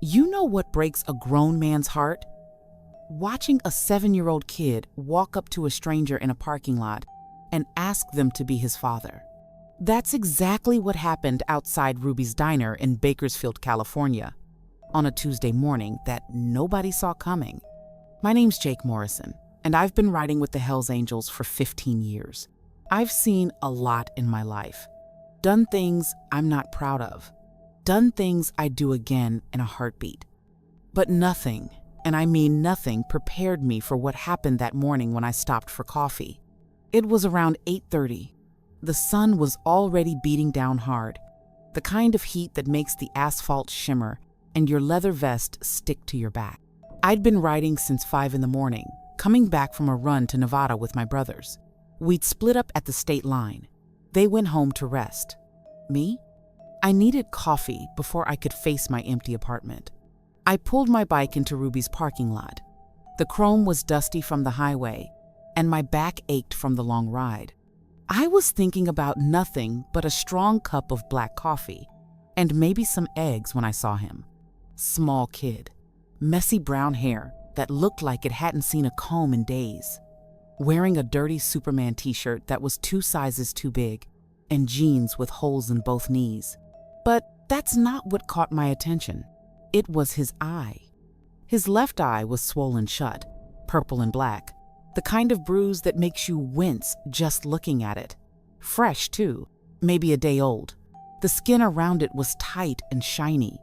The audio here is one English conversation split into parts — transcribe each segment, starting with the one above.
You know what breaks a grown man's heart? Watching a 7-year-old kid walk up to a stranger in a parking lot and ask them to be his father. That's exactly what happened outside Ruby's Diner in Bakersfield, California, on a Tuesday morning that nobody saw coming. My name's Jake Morrison, and I've been riding with the Hells Angels for 15 years. I've seen a lot in my life. Done things I'm not proud of. Done things I'd do again in a heartbeat. But nothing, and I mean nothing, prepared me for what happened that morning when I stopped for coffee. It was around 8:30. The sun was already beating down hard, the kind of heat that makes the asphalt shimmer and your leather vest stick to your back. I'd been riding since 5 in the morning, coming back from a run to Nevada with my brothers. We'd split up at the state line. They went home to rest. Me? I needed coffee before I could face my empty apartment. I pulled my bike into Ruby's parking lot. The chrome was dusty from the highway, and my back ached from the long ride. I was thinking about nothing but a strong cup of black coffee and maybe some eggs when I saw him. Small kid, messy brown hair that looked like it hadn't seen a comb in days, wearing a dirty Superman t-shirt that was 2 sizes too big, and jeans with holes in both knees. But that's not what caught my attention. It was his eye. His left eye was swollen shut, purple and black, the kind of bruise that makes you wince just looking at it. Fresh, too, maybe a day old. The skin around it was tight and shiny.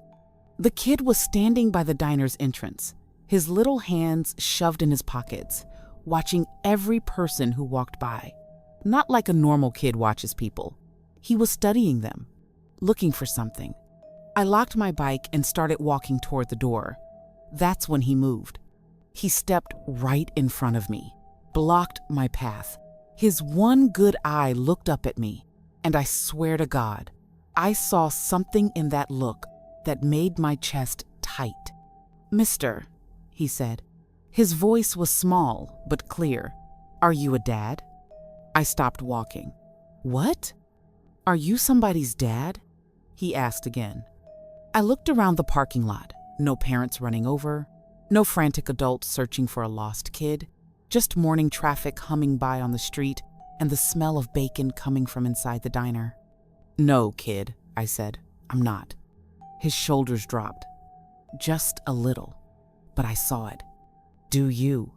The kid was standing by the diner's entrance, his little hands shoved in his pockets, watching every person who walked by. Not like a normal kid watches people. He was studying them, looking for something. I locked my bike and started walking toward the door. That's when he moved. He stepped right in front of me, blocked my path. His one good eye looked up at me, and I swear to God, I saw something in that look that made my chest tight. "Mister," he said. His voice was small but clear. "Are you a dad?" I stopped walking. "What? Are you somebody's dad?" he asked again. I looked around the parking lot. No parents running over, no frantic adults searching for a lost kid, just morning traffic humming by on the street and the smell of bacon coming from inside the diner. "No, kid," I said. "I'm not." His shoulders dropped. Just a little, but I saw it. Do you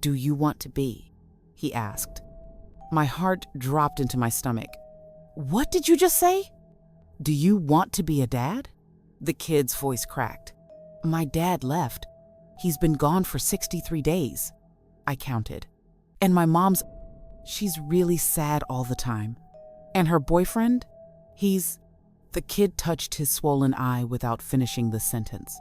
want to be?" he asked. My heart dropped into my stomach. "What did you just say?" "Do you want to be a dad?" The kid's voice cracked. "My dad left. He's been gone for 63 days. I counted. And my mom's, she's really sad all the time. And her boyfriend, The kid touched his swollen eye without finishing the sentence.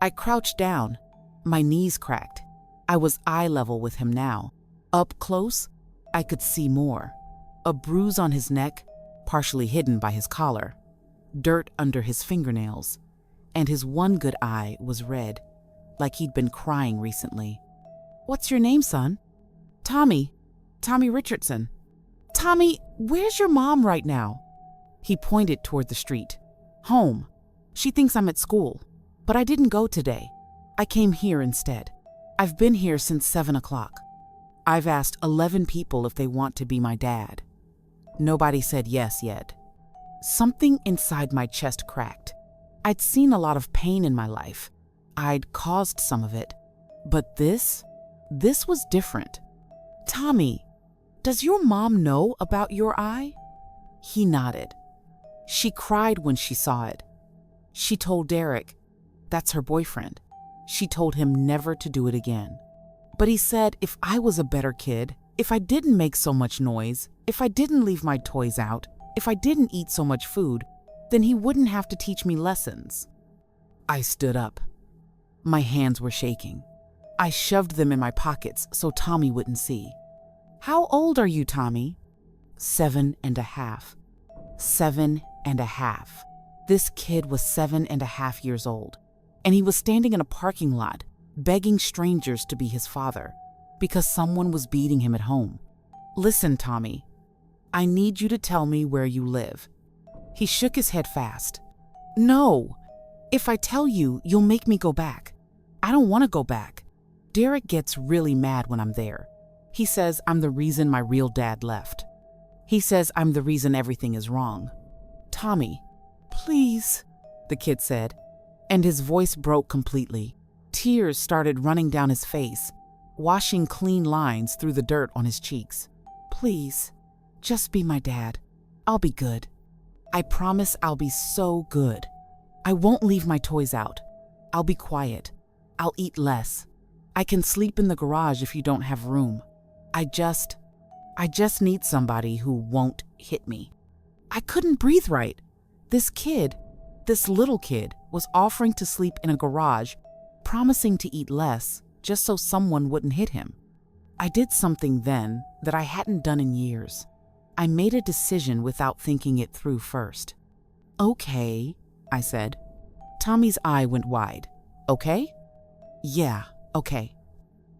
I crouched down. My knees cracked. I was eye level with him now. Up close, I could see more. A bruise on his neck, partially hidden by his collar. Dirt under his fingernails. And his one good eye was red, like he'd been crying recently. "What's your name, son?" "Tommy. Tommy Richardson." "Tommy, where's your mom right now?" He pointed toward the street. "Home. She thinks I'm at school, but I didn't go today. I came here instead. I've been here since 7 o'clock. I've asked 11 people if they want to be my dad. Nobody said yes yet." Something inside my chest cracked. I'd seen a lot of pain in my life. I'd caused some of it. But this was different. "Tommy, does your mom know about your eye?" He nodded. "She cried when she saw it. She told Derek, that's her boyfriend. She told him never to do it again. But he said if I was a better kid, if I didn't make so much noise, if I didn't leave my toys out, if I didn't eat so much food, then he wouldn't have to teach me lessons." I stood up. My hands were shaking. I shoved them in my pockets so Tommy wouldn't see. "How old are you, Tommy?" 7.5. 7.5. This kid was 7.5 years old, and he was standing in a parking lot, begging strangers to be his father, because someone was beating him at home. "Listen, Tommy, I need you to tell me where you live." He shook his head fast. "No, If I tell you, you'll make me go back. I don't want to go back. Derek gets really mad when I'm there. He says I'm the reason my real dad left. He says I'm the reason everything is wrong. Tommy, please, the kid said, and his voice broke completely. Tears started running down his face, washing clean lines through the dirt on his cheeks. Please, just be my dad. I'll be good. I promise I'll be so good. I won't leave my toys out. I'll be quiet. I'll eat less. I can sleep in the garage if you don't have room. I just need somebody who won't hit me. I couldn't breathe right. This little kid, was offering to sleep in a garage, promising to eat less just so someone wouldn't hit him. I did something then that I hadn't done in years. I made a decision without thinking it through first. Okay, I said. Tommy's eye went wide. Okay? Yeah, okay.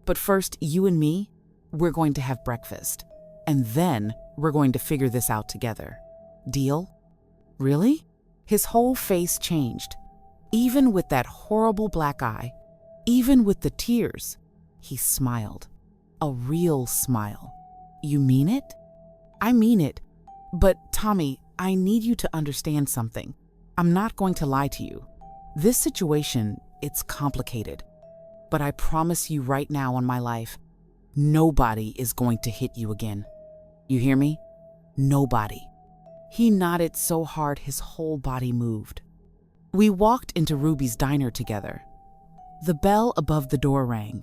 But first, you and me, we're going to have breakfast. And then we're going to figure this out together. Deal? Really? His whole face changed. Even with that horrible black eye, even with the tears, he smiled. A real smile. You mean it? I mean it. But Tommy, I need you to understand something. I'm not going to lie to you. This situation, it's complicated. But I promise you right now on my life, nobody is going to hit you again. You hear me? Nobody. He nodded so hard his whole body moved. We walked into Ruby's diner together. The bell above the door rang.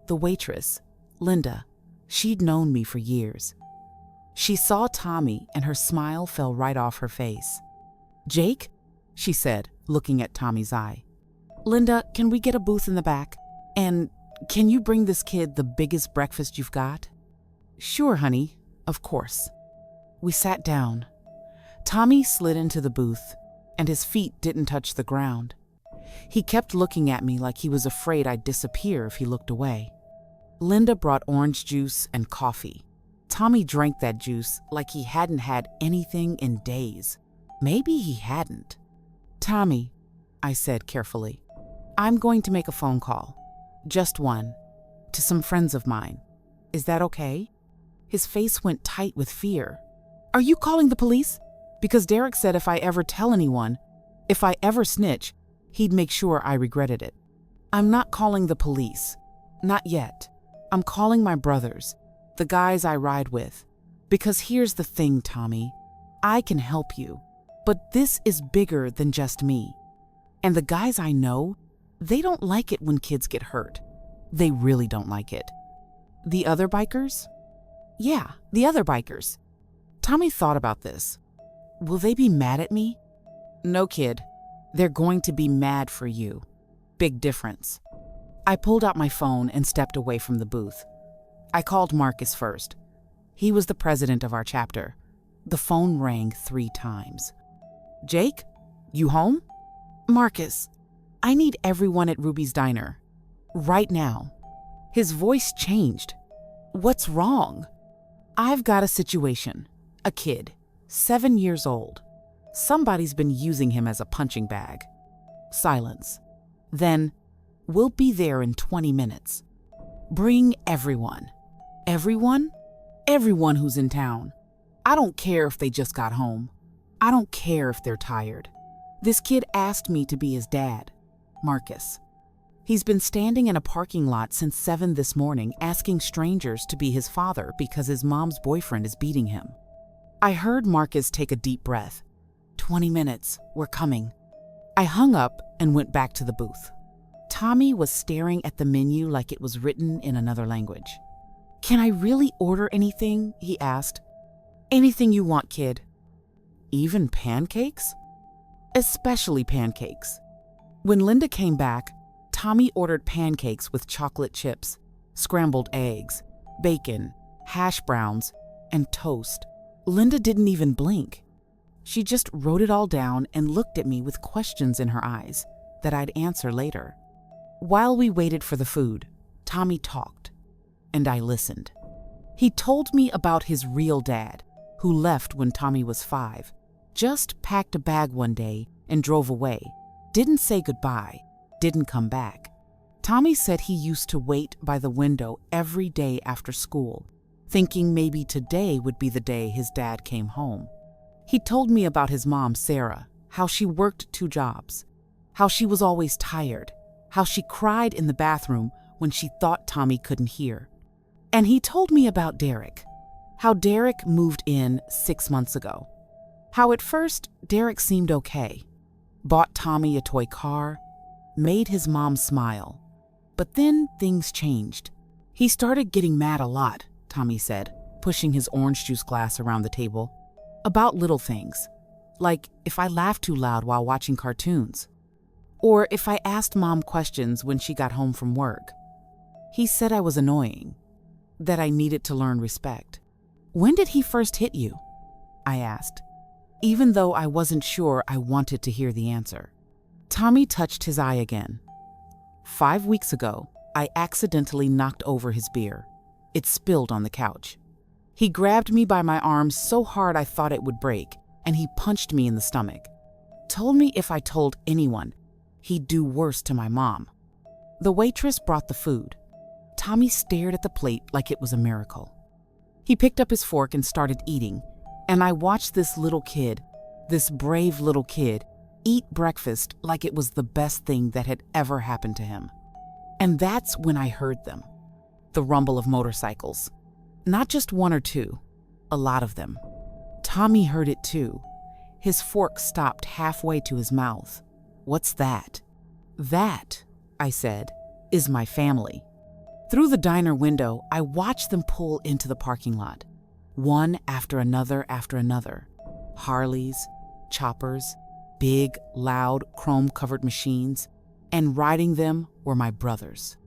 The waitress, Linda, she'd known me for years. She saw Tommy and her smile fell right off her face. Jake? She said, looking at Tommy's eye. Linda, can we get a booth in the back? And can you bring this kid the biggest breakfast you've got? Sure, honey, of course. We sat down. Tommy slid into the booth, and his feet didn't touch the ground. He kept looking at me like he was afraid I'd disappear if he looked away. Linda brought orange juice and coffee. Tommy drank that juice like he hadn't had anything in days. Maybe he hadn't. Tommy, I said carefully, I'm going to make a phone call. Just one. To some friends of mine. Is that okay? His face went tight with fear. Are you calling the police? Because Derek said if I ever tell anyone, if I ever snitch, he'd make sure I regretted it. I'm not calling the police. Not yet. I'm calling my brothers, the guys I ride with. Because here's the thing, Tommy. I can help you. But this is bigger than just me. And the guys I know, they don't like it when kids get hurt. They really don't like it. The other bikers? Yeah, the other bikers. Tommy thought about this. Will they be mad at me? No, kid. They're going to be mad for you. Big difference. I pulled out my phone and stepped away from the booth. I called Marcus first. He was the president of our chapter. The phone rang 3 times. Jake, you home? Marcus, I need everyone at Ruby's diner. Right now. His voice changed. What's wrong? I've got a situation. A kid, 7 years old. Somebody's been using him as a punching bag. Silence. Then, we'll be there in 20 minutes. Bring everyone. Everyone? Everyone who's in town. I don't care if they just got home. I don't care if they're tired. This kid asked me to be his dad, Marcus. He's been standing in a parking lot since 7 this morning asking strangers to be his father because his mom's boyfriend is beating him. I heard Marcus take a deep breath. 20 minutes, we're coming. I hung up and went back to the booth. Tommy was staring at the menu like it was written in another language. Can I really order anything? He asked. Anything you want, kid. Even pancakes? Especially pancakes. When Linda came back, Tommy ordered pancakes with chocolate chips, scrambled eggs, bacon, hash browns, and toast. Linda didn't even blink. She just wrote it all down and looked at me with questions in her eyes that I'd answer later. While we waited for the food, Tommy talked, and I listened. He told me about his real dad, who left when Tommy was 5, just packed a bag one day and drove away, didn't say goodbye, didn't come back. Tommy said he used to wait by the window every day after school, thinking maybe today would be the day his dad came home. He told me about his mom, Sarah, how she worked 2 jobs, how she was always tired, how she cried in the bathroom when she thought Tommy couldn't hear. And he told me about Derek, how Derek moved in 6 months ago. How at first, Derek seemed okay, bought Tommy a toy car, made his mom smile. But then things changed. He started getting mad a lot, Tommy said, pushing his orange juice glass around the table, about little things, like if I laughed too loud while watching cartoons, or if I asked Mom questions when she got home from work. He said I was annoying, that I needed to learn respect. When did he first hit you? I asked, even though I wasn't sure I wanted to hear the answer. Tommy touched his eye again. 5 weeks ago, I accidentally knocked over his beer. It spilled on the couch. He grabbed me by my arms so hard I thought it would break, and he punched me in the stomach. Told me if I told anyone, he'd do worse to my mom. The waitress brought the food. Tommy stared at the plate like it was a miracle. He picked up his fork and started eating, and I watched this little kid, this brave little kid, eat breakfast like it was the best thing that had ever happened to him. And that's when I heard them. The rumble of motorcycles. Not just 1 or 2, a lot of them. Tommy heard it too. His fork stopped halfway to his mouth. What's that? That, I said, is my family. Through the diner window, I watched them pull into the parking lot. One after another after another. Harleys, choppers, big, loud, chrome-covered machines, and riding them were my brothers.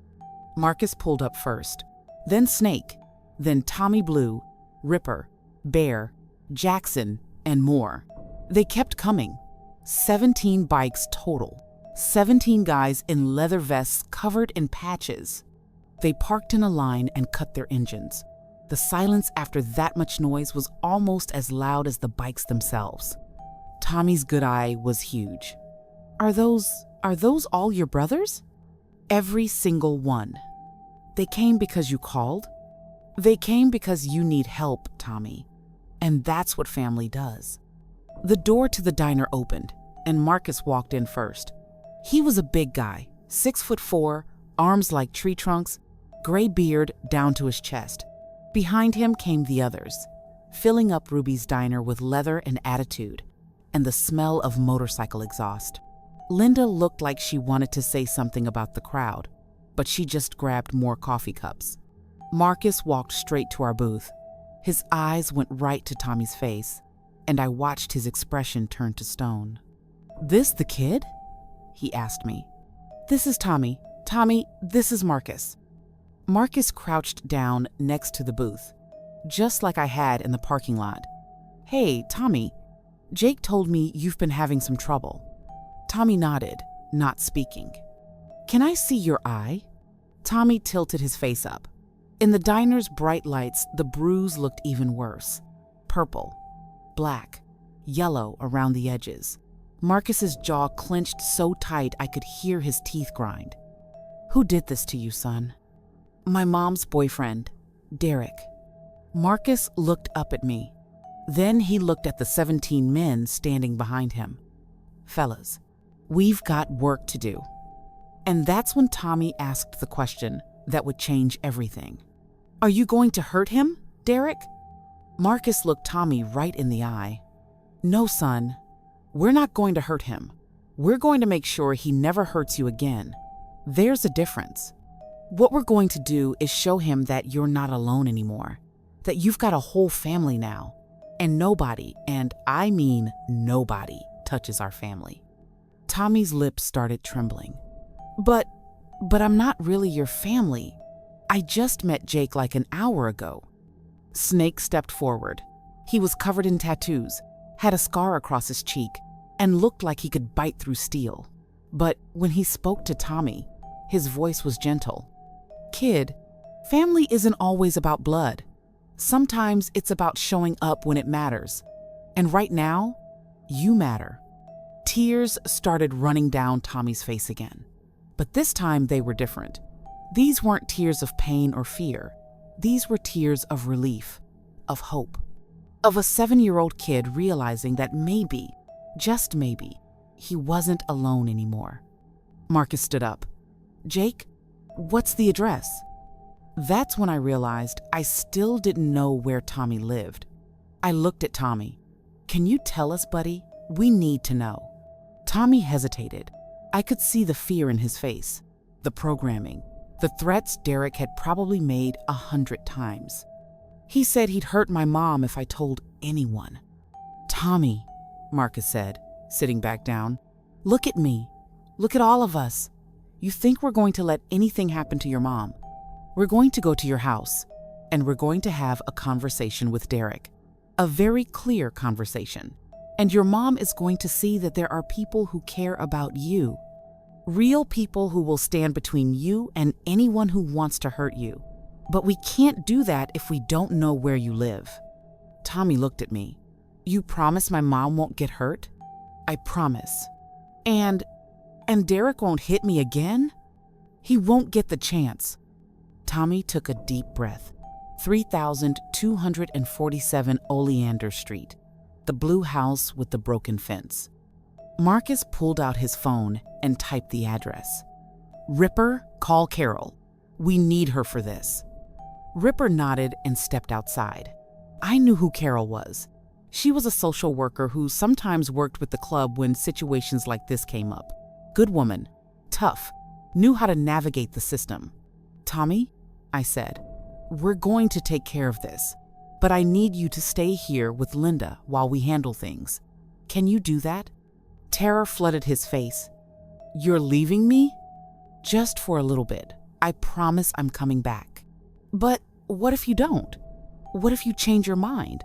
Marcus pulled up first, then Snake, then Tommy Blue, Ripper, Bear, Jackson, and more. They kept coming. 17 bikes total. 17 guys in leather vests covered in patches. They parked in a line and cut their engines. The silence after that much noise was almost as loud as the bikes themselves. Tommy's good eye was huge. Are those all your brothers? Every single one. They came because you called? They came because you need help, Tommy. And that's what family does. The door to the diner opened, and Marcus walked in first. He was a big guy, 6'4", arms like tree trunks, gray beard down to his chest. Behind him came the others, filling up Ruby's diner with leather and attitude, and the smell of motorcycle exhaust. Linda looked like she wanted to say something about the crowd, but she just grabbed more coffee cups. Marcus walked straight to our booth. His eyes went right to Tommy's face, and I watched his expression turn to stone. "This the kid?" he asked me. "This is Tommy. Tommy, this is Marcus." Marcus crouched down next to the booth, just like I had in the parking lot. "Hey, Tommy, Jake told me you've been having some trouble." Tommy nodded, not speaking. "Can I see your eye?" Tommy tilted his face up. In the diner's bright lights, the bruise looked even worse. Purple, black, yellow around the edges. Marcus's jaw clenched so tight I could hear his teeth grind. "Who did this to you, son?" "My mom's boyfriend, Derek." Marcus looked up at me. Then he looked at the 17 men standing behind him. "Fellas, we've got work to do." And that's when Tommy asked the question that would change everything. "Are you going to hurt him, Derek?" Marcus looked Tommy right in the eye. "No, son. We're not going to hurt him. We're going to make sure he never hurts you again. There's a difference. What we're going to do is show him that you're not alone anymore, that you've got a whole family now, and nobody, and I mean nobody, touches our family." Tommy's lips started trembling. But I'm not really your family. I just met Jake like an hour ago." Snake stepped forward. He was covered in tattoos, had a scar across his cheek, and looked like he could bite through steel. But when he spoke to Tommy, his voice was gentle. "Kid, family isn't always about blood. Sometimes it's about showing up when it matters. And right now, you matter. Tears started running down Tommy's face again. But this time they were different. These weren't tears of pain or fear. These were tears of relief, of hope, of a 7-year-old kid realizing that maybe, just maybe, he wasn't alone anymore. Marcus stood up. "Jake, what's the address?" That's when I realized I still didn't know where Tommy lived. I looked at Tommy. "Can you tell us, buddy? We need to know." Tommy hesitated. I could see the fear in his face, the programming, the threats Derek had probably made 100 times. He said he'd hurt my mom if I told anyone. "Tommy," Marcus said, sitting back down, "look at me. Look at all of us. You think we're going to let anything happen to your mom? We're going to go to your house, and we're going to have a conversation with Derek. A very clear conversation. And your mom is going to see that there are people who care about you. Real people who will stand between you and anyone who wants to hurt you. But we can't do that if we don't know where you live." Tommy looked at me. "You promise my mom won't get hurt?" "I promise." And Derek won't hit me again?" "He won't get the chance." Tommy took a deep breath. 3247 Oleander Street, the blue house with the broken fence. Marcus pulled out his phone and typed the address. "Ripper, call Carol. We need her for this." Ripper nodded and stepped outside. I knew who Carol was. She was a social worker who sometimes worked with the club when situations like this came up. Good woman, tough, knew how to navigate the system. "Tommy," I said, "we're going to take care of this, but I need you to stay here with Linda while we handle things. Can you do that?" Terror flooded his face. "You're leaving me?" "Just for a little bit. I promise I'm coming back." "But what if you don't? What if you change your mind?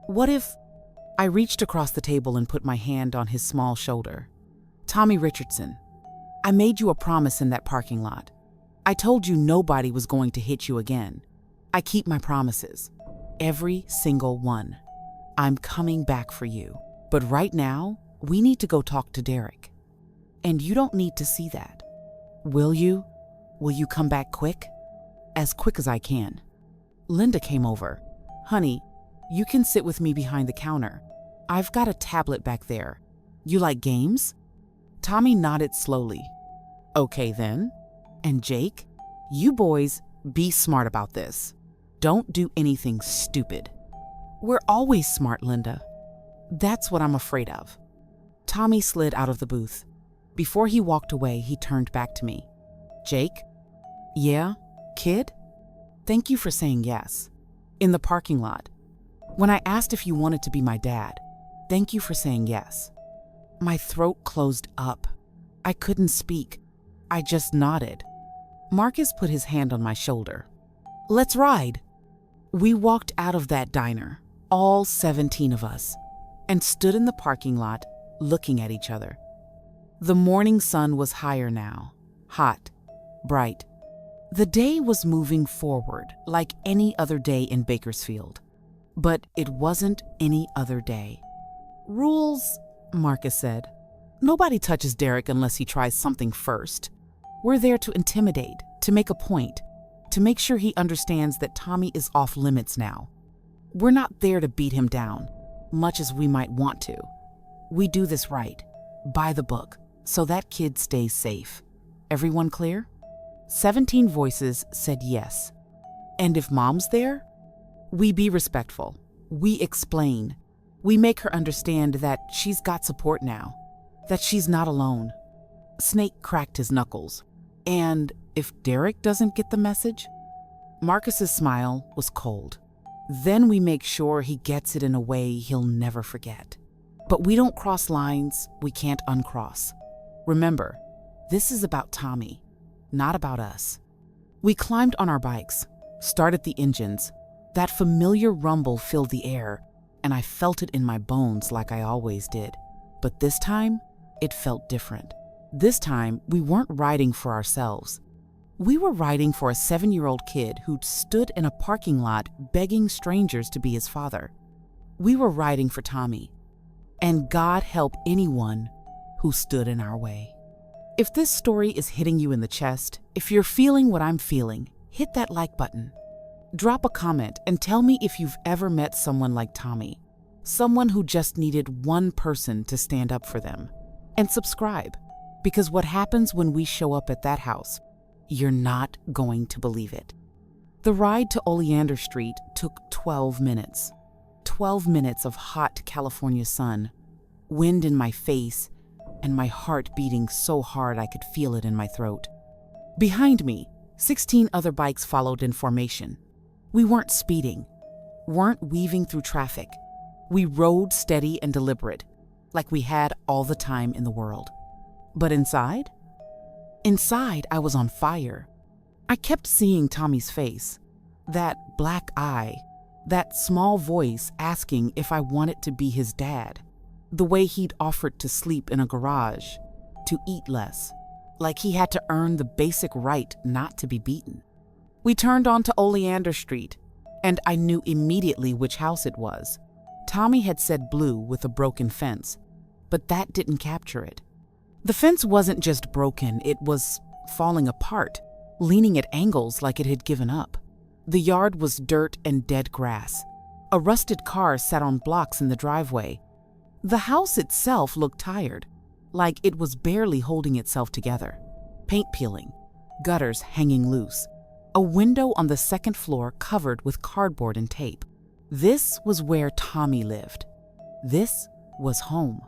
What if—" I reached across the table and put my hand on his small shoulder. "Tommy Richardson, I made you a promise in that parking lot. I told you nobody was going to hit you again. I keep my promises. Every single one. I'm coming back for you. But right now, we need to go talk to Derek. And you don't need to see that. Will you? Will you come back quick?" "As quick as I can." Linda came over. "Honey, you can sit with me behind the counter. I've got a tablet back there. You like games?" Tommy nodded slowly. "Okay then. And Jake, you boys, be smart about this. Don't do anything stupid." "We're always smart, Linda." "That's what I'm afraid of." Tommy slid out of the booth. Before he walked away, he turned back to me. "Jake?" "Yeah, kid? Thank you for saying yes. In the parking lot. When I asked if you wanted to be my dad, thank you for saying yes." My throat closed up. I couldn't speak. I just nodded. Marcus put his hand on my shoulder. "Let's ride." We walked out of that diner, all 17 of us, and stood in the parking lot looking at each other. The morning sun was higher now, hot, bright. The day was moving forward like any other day in Bakersfield. But it wasn't any other day. "Rules," Marcus said. "Nobody touches Derek unless he tries something first. We're there to intimidate, to make a point, to make sure he understands that Tommy is off limits now. We're not there to beat him down, much as we might want to. We do this right, by the book, so that kid stays safe. Everyone clear?" 17 voices said yes. "And if Mom's there?" "We be respectful. We explain. We make her understand that she's got support now, that she's not alone." Snake cracked his knuckles. "And if Derek doesn't get the message?" Marcus's smile was cold. "Then we make sure he gets it in a way he'll never forget. But we don't cross lines we can't uncross. Remember, this is about Tommy, not about us." We climbed on our bikes, started the engines. That familiar rumble filled the air, and I felt it in my bones like I always did. But this time, it felt different. This time, we weren't riding for ourselves. We were riding for a 7-year-old kid who'd stood in a parking lot begging strangers to be his father. We were riding for Tommy. And God help anyone who stood in our way. If this story is hitting you in the chest, if you're feeling what I'm feeling, hit that like button. Drop a comment and tell me if you've ever met someone like Tommy, someone who just needed one person to stand up for them. And subscribe, because what happens when we show up at that house, you're not going to believe it. The ride to Oleander Street took 12 minutes. 12 minutes of hot California sun, wind in my face, and my heart beating so hard I could feel it in my throat. Behind me, 16 other bikes followed in formation. We weren't speeding, weren't weaving through traffic. We rode steady and deliberate, like we had all the time in the world. But inside? Inside, I was on fire. I kept seeing Tommy's face, that black eye, that small voice asking if I wanted to be his dad, the way he'd offered to sleep in a garage, to eat less, like he had to earn the basic right not to be beaten. We turned onto Oleander Street, and I knew immediately which house it was. Tommy had said blue with a broken fence, but that didn't capture it. The fence wasn't just broken, it was falling apart, leaning at angles like it had given up. The yard was dirt and dead grass. A rusted car sat on blocks in the driveway. The house itself looked tired, like it was barely holding itself together. Paint peeling, gutters hanging loose, a window on the second floor covered with cardboard and tape. This was where Tommy lived. This was home.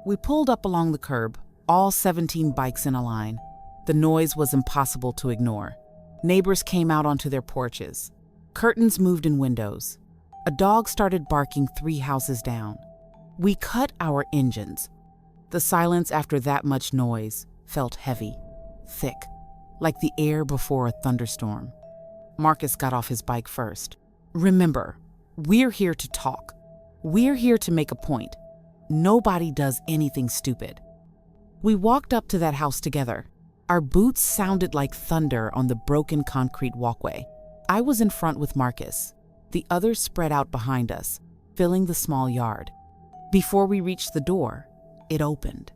We pulled up along the curb, all 17 bikes in a line. The noise was impossible to ignore. Neighbors came out onto their porches. Curtains moved in windows. A dog started barking 3 houses down. We cut our engines. The silence after that much noise felt heavy, thick, like the air before a thunderstorm. Marcus got off his bike first. Remember, we're here to talk. We're here to make a point. Nobody does anything stupid. We walked up to that house together. Our boots sounded like thunder on the broken concrete walkway. I was in front with Marcus. The others spread out behind us, filling the small yard. Before we reached the door, it opened.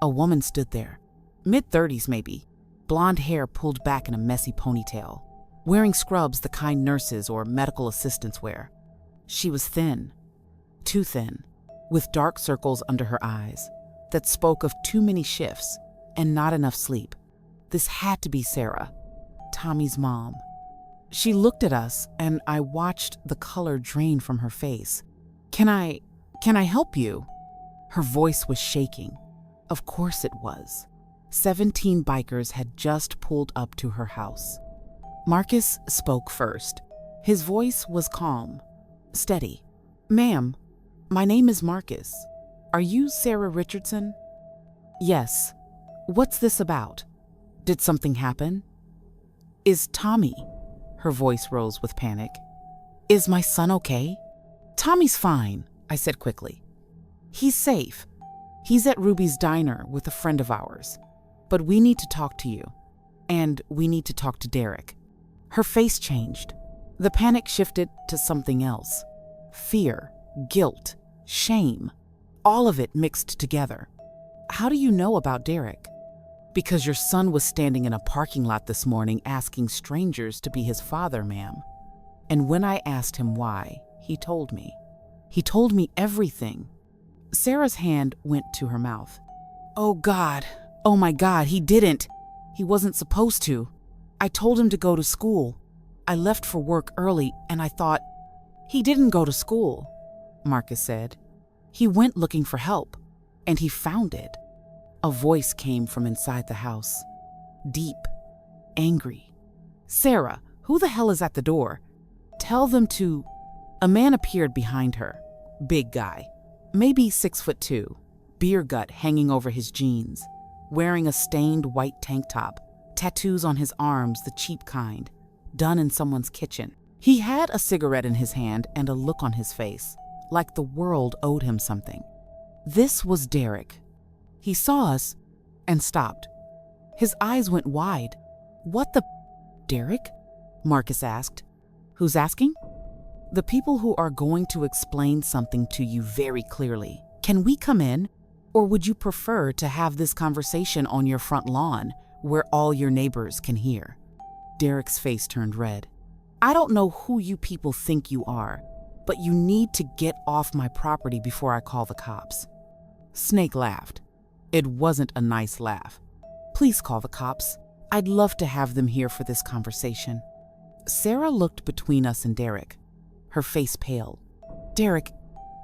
A woman stood there, mid-30s maybe, blonde hair pulled back in a messy ponytail, wearing scrubs the kind nurses or medical assistants wear. She was thin, too thin, with dark circles under her eyes that spoke of too many shifts and not enough sleep. This had to be Sarah, Tommy's mom. She looked at us, and I watched the color drain from her face. Can I help you? Her voice was shaking. Of course it was. 17 bikers had just pulled up to her house. Marcus spoke first. His voice was calm, steady. Ma'am, my name is Marcus. Are you Sarah Richardson? Yes. What's this about? Did something happen? Is Tommy? Her voice rose with panic. Is my son okay? Tommy's fine, I said quickly. He's safe. He's at Ruby's diner with a friend of ours. But we need to talk to you. And we need to talk to Derek. Her face changed. The panic shifted to something else. Fear, guilt, shame. All of it mixed together. How do you know about Derek? Because your son was standing in a parking lot this morning asking strangers to be his father, ma'am. And when I asked him why, he told me. He told me everything. Sarah's hand went to her mouth. Oh God, oh my God, he didn't. He wasn't supposed to. I told him to go to school. I left for work early and I thought, he didn't go to school, Marcus said. He went looking for help and he found it. A voice came from inside the house. Deep, angry. Sarah, who the hell is at the door? Tell them to... A man appeared behind her. Big guy. Maybe 6'2", beer gut hanging over his jeans, wearing a stained white tank top, tattoos on his arms, the cheap kind, done in someone's kitchen. He had a cigarette in his hand and a look on his face, like the world owed him something. This was Derek. He saw us and stopped. His eyes went wide. What the... Derek? Marcus asked. Who's asking? The people who are going to explain something to you very clearly. Can we come in? Or would you prefer to have this conversation on your front lawn where all your neighbors can hear? Derek's face turned red. I don't know who you people think you are, but you need to get off my property before I call the cops. Snake laughed. It wasn't a nice laugh. Please call the cops. I'd love to have them here for this conversation. Sarah looked between us and Derek, her face pale. Derek,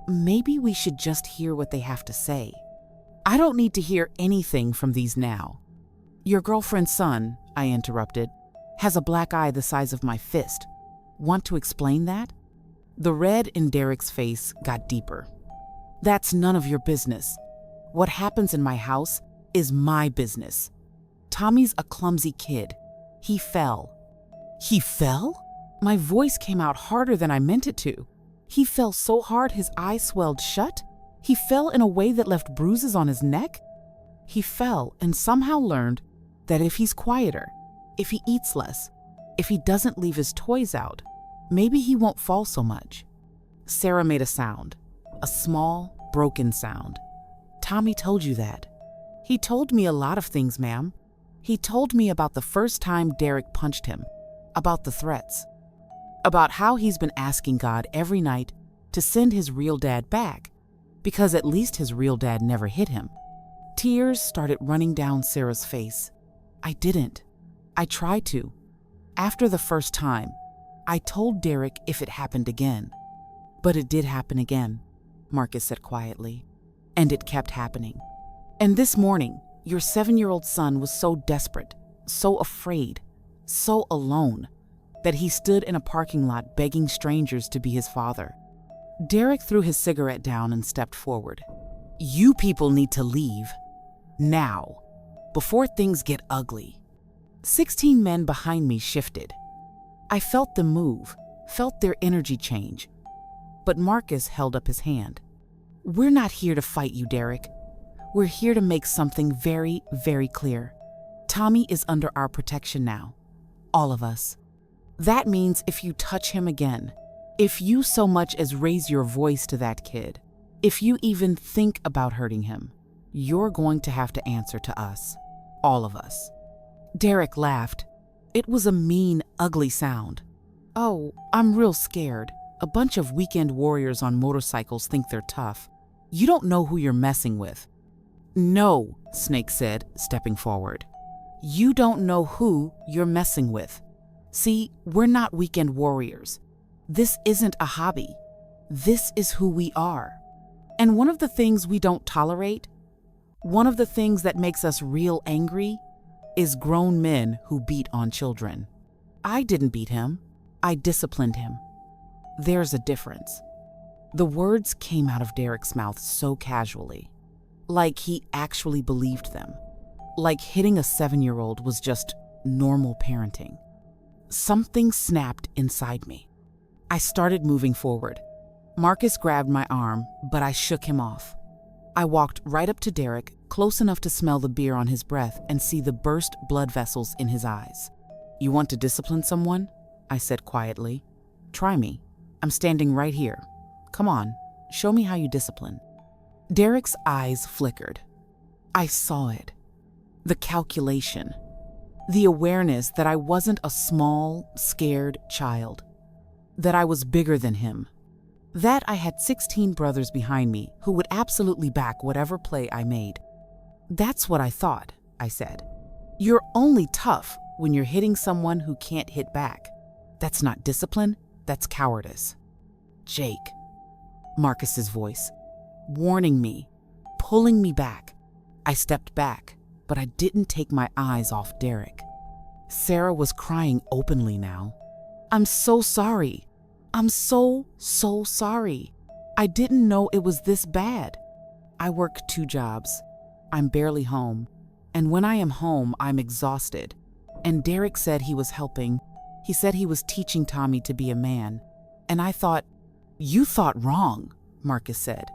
maybe we should just hear what they have to say. I don't need to hear anything from these now. Your girlfriend's son, I interrupted, has a black eye the size of my fist. Want to explain that? The red in Derek's face got deeper. That's none of your business. What happens in my house is my business. Tommy's a clumsy kid. He fell. He fell? My voice came out harder than I meant it to. He fell so hard his eye swelled shut? He fell in a way that left bruises on his neck? He fell and somehow learned that if he's quieter, if he eats less, if he doesn't leave his toys out, maybe he won't fall so much. Sarah made a sound, a small, broken sound. Tommy told you that. He told me a lot of things, ma'am. He told me about the first time Derek punched him, about the threats, about how he's been asking God every night to send his real dad back, because at least his real dad never hit him. Tears started running down Sarah's face. I didn't. I tried to. After the first time, I told Derek if it happened again. But it did happen again, Marcus said quietly. And it kept happening. And this morning, your 7-year-old son was so desperate, so afraid, so alone, that he stood in a parking lot begging strangers to be his father. Derek threw his cigarette down and stepped forward. You people need to leave. Now. Before things get ugly. 16 men behind me shifted. I felt them move, felt their energy change. But Marcus held up his hand. We're not here to fight you, Derek. We're here to make something very, very clear. Tommy is under our protection now. All of us. That means if you touch him again, if you so much as raise your voice to that kid, if you even think about hurting him, you're going to have to answer to us. All of us. Derek laughed. It was a mean, ugly sound. Oh, I'm real scared. A bunch of weekend warriors on motorcycles think they're tough. You don't know who you're messing with. No, Snake said, stepping forward. You don't know who you're messing with. See, we're not weekend warriors. This isn't a hobby. This is who we are. And one of the things we don't tolerate, one of the things that makes us real angry, is grown men who beat on children. I didn't beat him. I disciplined him. There's a difference. The words came out of Derek's mouth so casually, like he actually believed them, like hitting a 7-year-old was just normal parenting. Something snapped inside me. I started moving forward. Marcus grabbed my arm, but I shook him off. I walked right up to Derek, close enough to smell the beer on his breath and see the burst blood vessels in his eyes. You want to discipline someone? I said quietly. Try me. I'm standing right here. Come on, show me how you discipline. Derek's eyes flickered. I saw it. The calculation. The awareness that I wasn't a small, scared child. That I was bigger than him. That I had 16 brothers behind me who would absolutely back whatever play I made. That's what I thought, I said. You're only tough when you're hitting someone who can't hit back. That's not discipline, that's cowardice. Jake. Marcus's voice. Warning me, pulling me back. I stepped back, but I didn't take my eyes off Derek. Sarah was crying openly now. I'm so sorry. I'm so sorry. I didn't know it was this bad. I work 2 jobs. I'm barely home. And when I am home, I'm exhausted. And Derek said he was helping. He said he was teaching Tommy to be a man. And I thought, you thought wrong, Marcus said.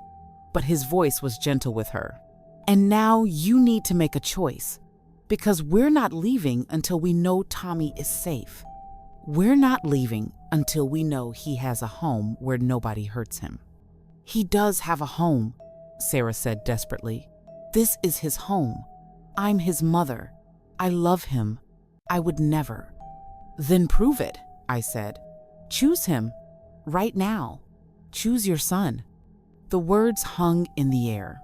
But his voice was gentle with her. And now you need to make a choice. Because we're not leaving until we know Tommy is safe. We're not leaving until we know he has a home where nobody hurts him. He does have a home, Sarah said desperately. This is his home. I'm his mother. I love him. I would never. Then prove it, I said. Choose him. Right now. Choose your son. The words hung in the air.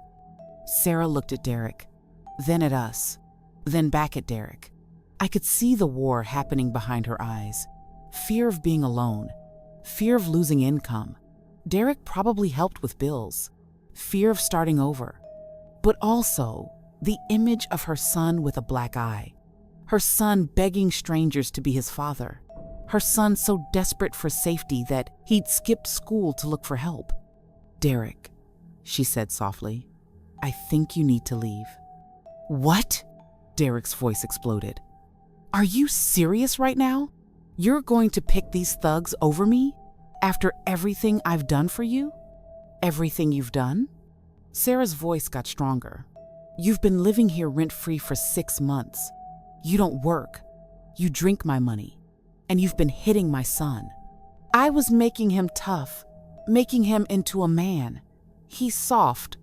Sarah looked at Derek, then at us, then back at Derek. I could see the war happening behind her eyes. Fear of being alone. Fear of losing income. Derek probably helped with bills. Fear of starting over. But also the image of her son with a black eye. Her son begging strangers to be his father. Her son so desperate for safety that he'd skipped school to look for help. Derek, she said softly, I think you need to leave. What? Derek's voice exploded. Are you serious right now? You're going to pick these thugs over me? After everything I've done for you? Everything you've done? Sarah's voice got stronger. You've been living here rent-free for 6 months. You don't work. You drink my money. And you've been hitting my son. I was making him tough, making him into a man. He's soft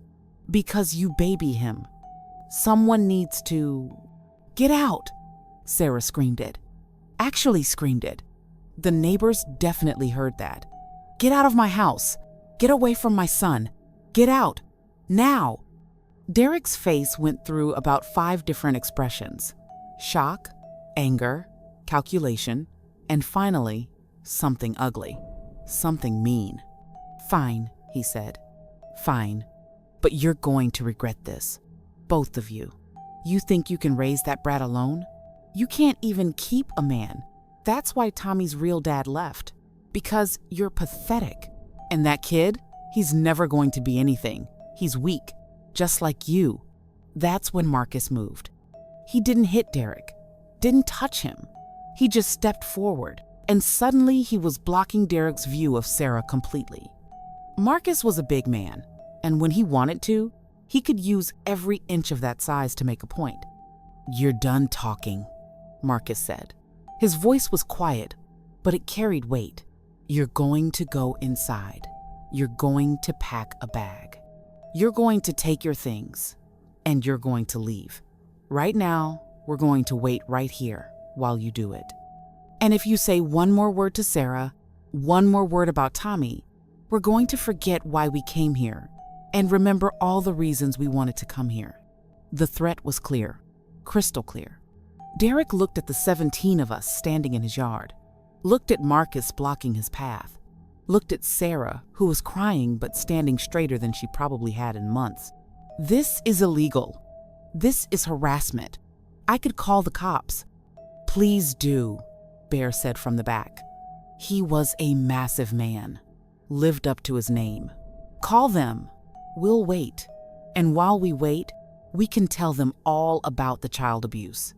because you baby him. Someone needs to... Get out, Sarah screamed it. Actually screamed it. The neighbors definitely heard that. Get out of my house. Get away from my son. Get out. Now. Derek's face went through about 5 different expressions. Shock, anger, calculation, and finally, something ugly. Something mean. Fine, he said. Fine. But you're going to regret this. Both of you. You think you can raise that brat alone? You can't even keep a man. That's why Tommy's real dad left. Because you're pathetic. And that kid, he's never going to be anything. He's weak. Just like you. That's when Marcus moved. He didn't hit Derek. Didn't touch him. He just stepped forward. And suddenly he was blocking Derek's view of Sarah completely. Marcus was a big man. And when he wanted to, he could use every inch of that size to make a point. You're done talking, Marcus said. His voice was quiet, but it carried weight. You're going to go inside. You're going to pack a bag. You're going to take your things, and you're going to leave. Right now, we're going to wait right here while you do it. And if you say one more word to Sarah, one more word about Tommy, we're going to forget why we came here and remember all the reasons we wanted to come here. The threat was clear, crystal clear. Derek looked at the 17 of us standing in his yard, looked at Marcus blocking his path, looked at Sarah, who was crying but standing straighter than she probably had in months. This is illegal. This is harassment. I could call the cops. Please do, Bear said from the back. He was a massive man, lived up to his name. Call them. We'll wait. And while we wait, we can tell them all about the child abuse,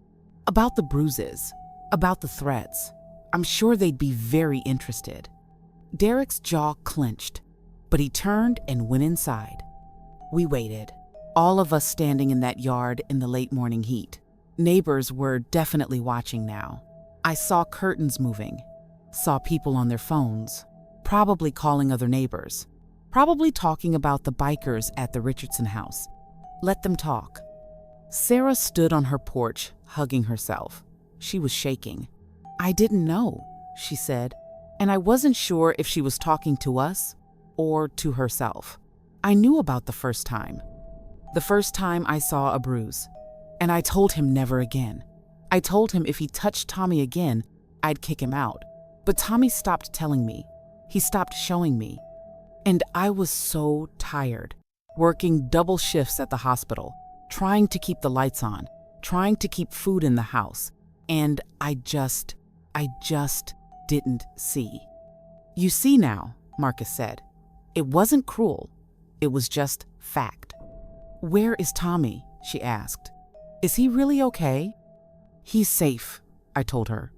about the bruises, about the threats. I'm sure they'd be very interested. Derek's jaw clenched, but he turned and went inside. We waited, all of us standing in that yard in the late morning heat. Neighbors were definitely watching now. I saw curtains moving, saw people on their phones, probably calling other neighbors, probably talking about the bikers at the Richardson house. Let them talk. Sarah stood on her porch, hugging herself. She was shaking. I didn't know, she said, and I wasn't sure if she was talking to us or to herself. I knew about the first time I saw a bruise, and I told him never again. I told him if he touched Tommy again, I'd kick him out. But Tommy stopped telling me. He stopped showing me. And I was so tired, working double shifts at the hospital, trying to keep the lights on, trying to keep food in the house. And I just didn't see. You see now, Marcus said. It wasn't cruel. It was just fact. Where is Tommy? She asked. Is he really okay? He's safe, I told her.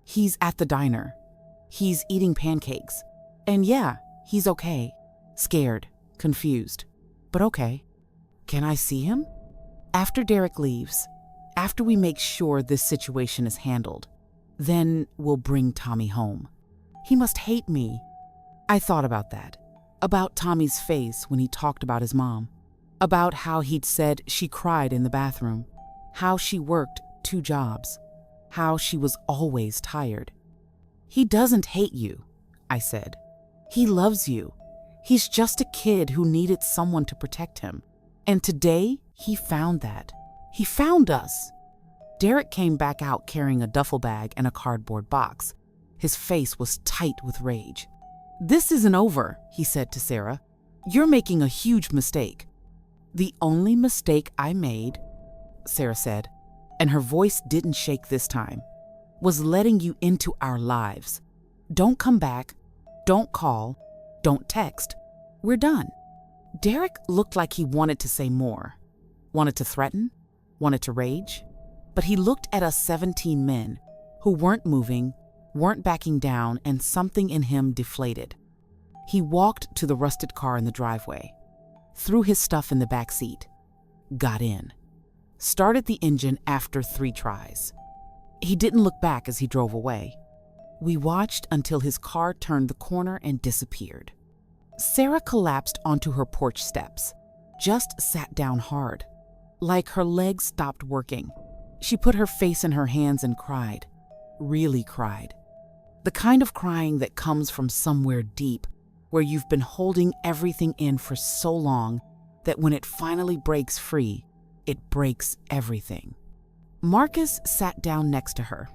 He's at the diner. He's eating pancakes. And yeah, he's okay. Scared, confused, but okay. Can I see him? After Derek leaves, after we make sure this situation is handled, then we'll bring Tommy home. He must hate me. I thought about that, about Tommy's face when he talked about his mom. about how he'd said she cried in the bathroom, how she worked 2 jobs, how she was always tired. "He doesn't hate you," I said. "He loves you. He's just a kid who needed someone to protect him. And today, he found that. He found us." Derek came back out carrying a duffel bag and a cardboard box. His face was tight with rage. "This isn't over," he said to Sarah. "You're making a huge mistake." "The only mistake I made," Sarah said, and her voice didn't shake this time, "was letting you into our lives. Don't come back. Don't call. Don't text. We're done." Derek looked like he wanted to say more, wanted to threaten, wanted to rage, but he looked at us 17 men who weren't moving, weren't backing down, and something in him deflated. He walked to the rusted car in the driveway, threw his stuff in the back seat, got in, started the engine after 3 tries. He didn't look back as he drove away. We watched until his car turned the corner and disappeared. Sarah collapsed onto her porch steps, just sat down hard, like her legs stopped working. She put her face in her hands and cried, really cried. The kind of crying that comes from somewhere deep, where you've been holding everything in for so long that when it finally breaks free, it breaks everything. Marcus sat down next to her,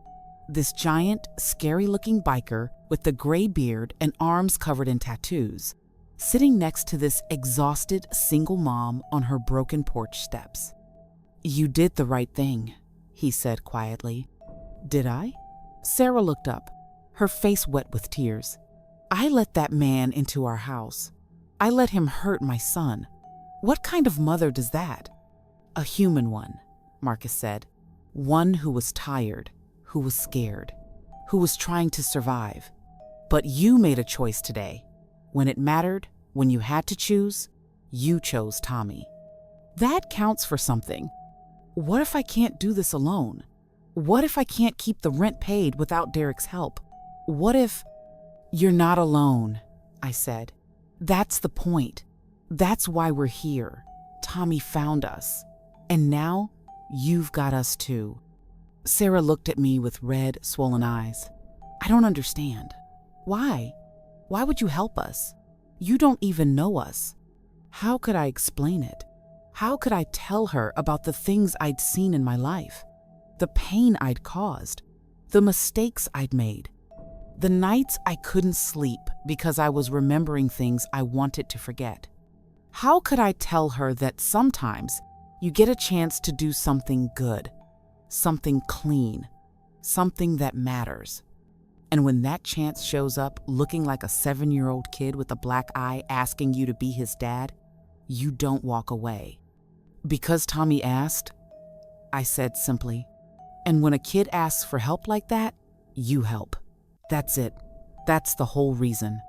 this giant, scary-looking biker with the gray beard and arms covered in tattoos, sitting next to this exhausted single mom on her broken porch steps. "You did the right thing," he said quietly. "Did I?" Sarah looked up, her face wet with tears. "I let that man into our house. I let him hurt my son. What kind of mother does that?" "A human one," Marcus said. "One who was tired, who was scared, who was trying to survive. But you made a choice today. When it mattered, when you had to choose, you chose Tommy. That counts for something. What if I can't do this alone? What if I can't keep the rent paid without Derek's help? What if—" "You're not alone," I said. "That's the point. That's why we're here. Tommy found us. And now, you've got us too." Sarah looked at me with red, swollen eyes. "I don't understand. Why? Why would you help us? You don't even know us." How could I explain it? How could I tell her about the things I'd seen in my life? The pain I'd caused? The mistakes I'd made? The nights I couldn't sleep because I was remembering things I wanted to forget? How could I tell her that sometimes you get a chance to do something good, something clean, something that matters? And when that chance shows up looking like a 7-year-old kid with a black eye asking you to be his dad, you don't walk away. "Because Tommy asked," I said simply. "And when a kid asks for help like that, you help. That's it. That's the whole reason."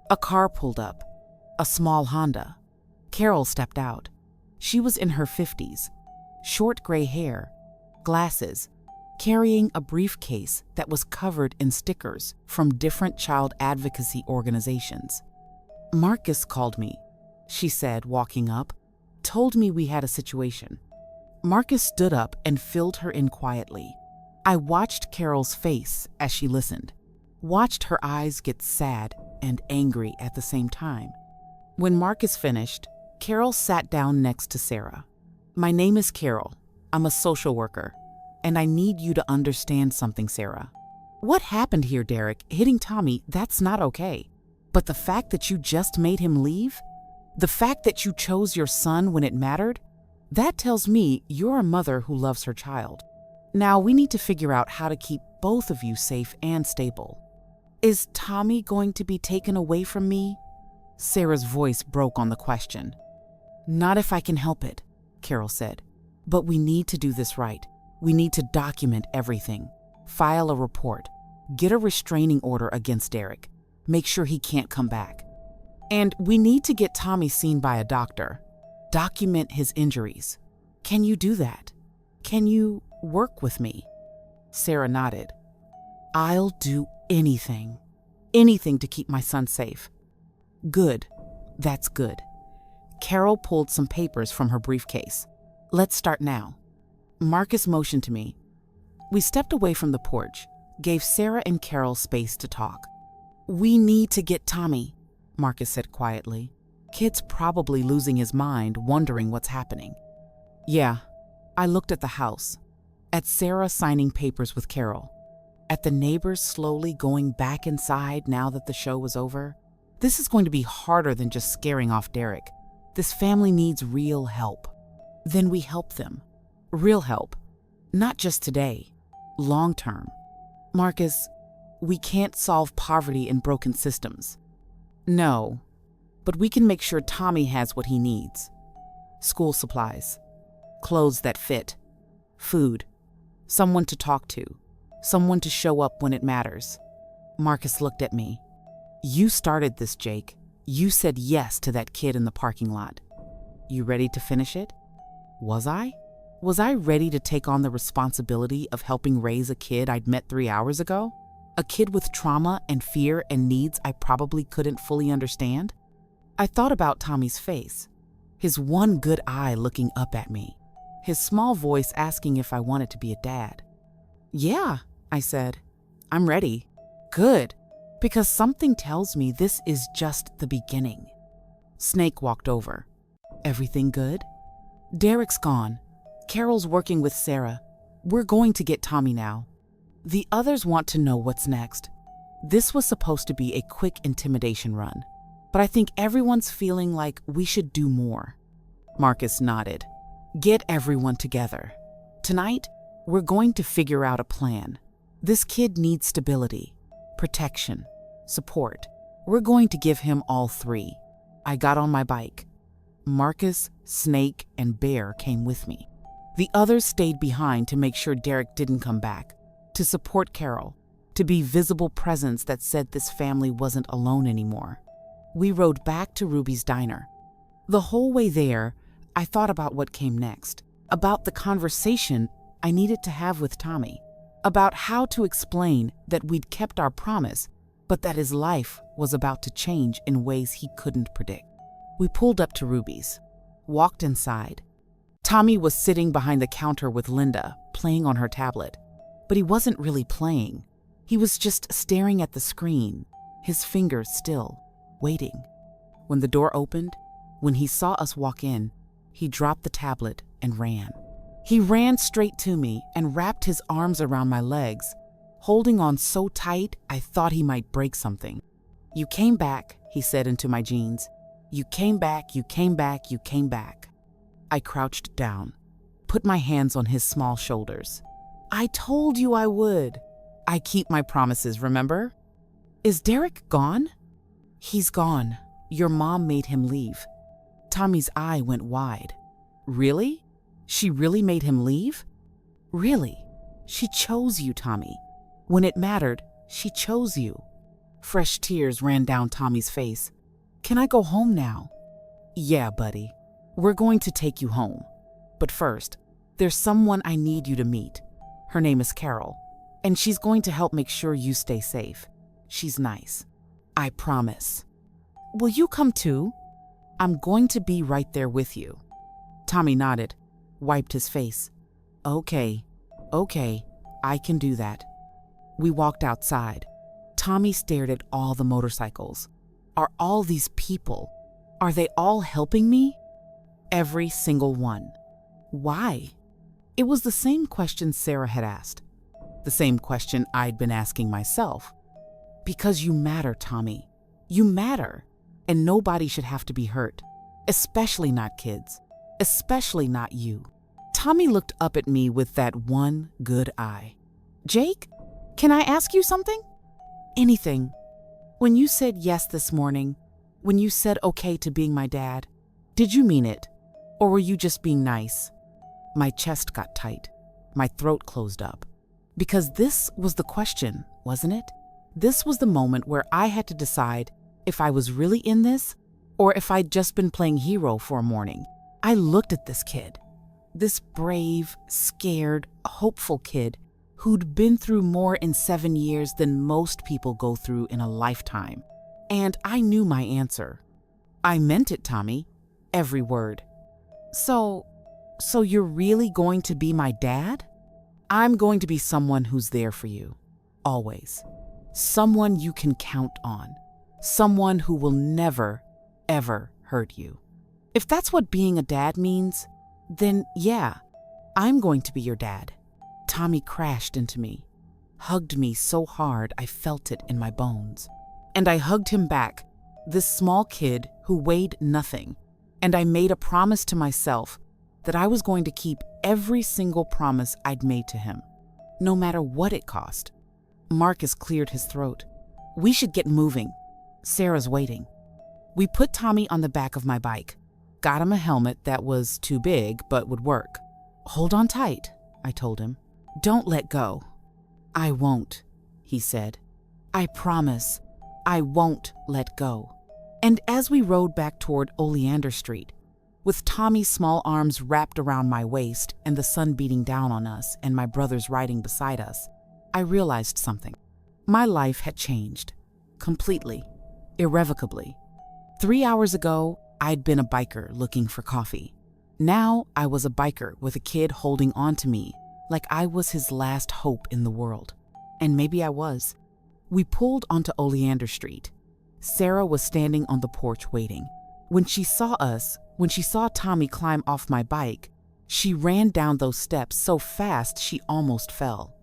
A car pulled up, a small Honda. Carol stepped out. She was in her 50s, short gray hair, glasses, carrying a briefcase that was covered in stickers from different child advocacy organizations. "Marcus called me," she said, walking up. "Told me we had a situation." Marcus stood up and filled her in quietly. I watched Carol's face as she listened, watched her eyes get sad and angry at the same time. When Marcus finished, Carol sat down next to Sarah. "My name is Carol. I'm a social worker. And I need you to understand something, Sarah. What happened here, Derek, hitting Tommy, that's not okay. But the fact that you just made him leave, the fact that you chose your son when it mattered, that tells me you're a mother who loves her child. Now we need to figure out how to keep both of you safe and stable. Is Tommy going to be taken away from me?" Sarah's voice broke on the question. "Not if I can help it," Carol said. "But we need to do this right. We need to document everything, file a report, get a restraining order against Derek, make sure he can't come back. And we need to get Tommy seen by a doctor, document his injuries. Can you do that? Can you work with me?" Sarah nodded. "I'll do anything to keep my son safe." "Good, that's good. Carol pulled some papers from her briefcase. Let's start now. Marcus motioned to me. We stepped away from the porch, gave Sarah and Carol space to talk. We need to get Tommy, Marcus said quietly. Kid's probably losing his mind, wondering what's happening. Yeah, I looked at the house, at Sarah signing papers with Carol, at the neighbors slowly going back inside now that the show was over. This is going to be harder than just scaring off Derek. This family needs real help. Then we help them. Real help. Not just today, long term. Marcus, we can't solve poverty in broken systems. No, but we can make sure Tommy has what he needs. School supplies, clothes that fit, food, someone to talk to, someone to show up when it matters. Marcus looked at me. You started this, Jake. You said yes to that kid in the parking lot. You ready to finish it? Was I? Was I ready to take on the responsibility of helping raise a kid I'd met 3 hours ago? A kid with trauma and fear and needs I probably couldn't fully understand? I thought about Tommy's face, his one good eye looking up at me, his small voice asking if I wanted to be a dad. Yeah, I said. I'm ready. Good, because something tells me this is just the beginning. Snake walked over. Everything good? Derek's gone. Carol's working with Sarah. We're going to get Tommy now. The others want to know what's next. This was supposed to be a quick intimidation run, but I think everyone's feeling like we should do more. Marcus nodded. Get everyone together. Tonight, we're going to figure out a plan. This kid needs stability, protection, support. We're going to give him all three. I got on my bike. Marcus, Snake, and Bear came with me. The others stayed behind to make sure Derek didn't come back, to support Carol, to be visible presence that said this family wasn't alone anymore. We rode back to Ruby's diner. The whole way there, I thought about what came next, about the conversation I needed to have with Tommy, about how to explain that we'd kept our promise, but that his life was about to change in ways he couldn't predict. We pulled up to Ruby's, walked inside. Tommy was sitting behind the counter with Linda, playing on her tablet. But he wasn't really playing. He was just staring at the screen, his fingers still, waiting. When the door opened, when he saw us walk in, he dropped the tablet and ran. He ran straight to me and wrapped his arms around my legs, holding on so tight I thought he might break something. You came back, he said into my jeans. You came back, you came back, you came back. I crouched down, put my hands on his small shoulders. I told you I would. I keep my promises, remember? Is Derek gone? He's gone. Your mom made him leave. Tommy's eye went wide. Really? She really made him leave? Really? She chose you, Tommy. When it mattered, she chose you. Fresh tears ran down Tommy's face. Can I go home now? Yeah, buddy. We're going to take you home. But first, there's someone I need you to meet. Her name is Carol, and she's going to help make sure you stay safe. She's nice. I promise. Will you come too? I'm going to be right there with you. Tommy nodded, wiped his face. Okay, I can do that. We walked outside. Tommy stared at all the motorcycles. Are all these people? Are they all helping me? Every single one. Why? It was the same question Sarah had asked. The same question I'd been asking myself. Because you matter, Tommy. You matter. And nobody should have to be hurt. Especially not kids. Especially not you. Tommy looked up at me with that one good eye. Jake, can I ask you something? Anything. When you said yes this morning, when you said okay to being my dad, did you mean it? Or were you just being nice? My chest got tight. My throat closed up. Because this was the question, wasn't it? This was the moment where I had to decide if I was really in this or if I'd just been playing hero for a morning. I looked at this kid, this brave, scared, hopeful kid who'd been through more in 7 years than most people go through in a lifetime. And I knew my answer. I meant it, Tommy. every word. So you're really going to be my dad? I'm going to be someone who's there for you, always. Someone you can count on. Someone who will never, ever hurt you. If that's what being a dad means, then yeah, I'm going to be your dad. Tommy crashed into me, hugged me so hard I felt it in my bones. And I hugged him back, this small kid who weighed nothing. And I made a promise to myself that I was going to keep every single promise I'd made to him, no matter what it cost. Marcus cleared his throat. We should get moving. Sarah's waiting. We put Tommy on the back of my bike, got him a helmet that was too big but would work. Hold on tight, I told him. Don't let go. I won't, he said. I promise, I won't let go. And as we rode back toward Oleander Street, with Tommy's small arms wrapped around my waist and the sun beating down on us and my brothers riding beside us, I realized something. My life had changed. Completely. Irrevocably. 3 hours ago, I'd been a biker looking for coffee. Now I was a biker with a kid holding on to me like I was his last hope in the world. And maybe I was. We pulled onto Oleander Street. Sarah was standing on the porch waiting. When she saw Tommy climb off my bike, she ran down those steps so fast she almost fell.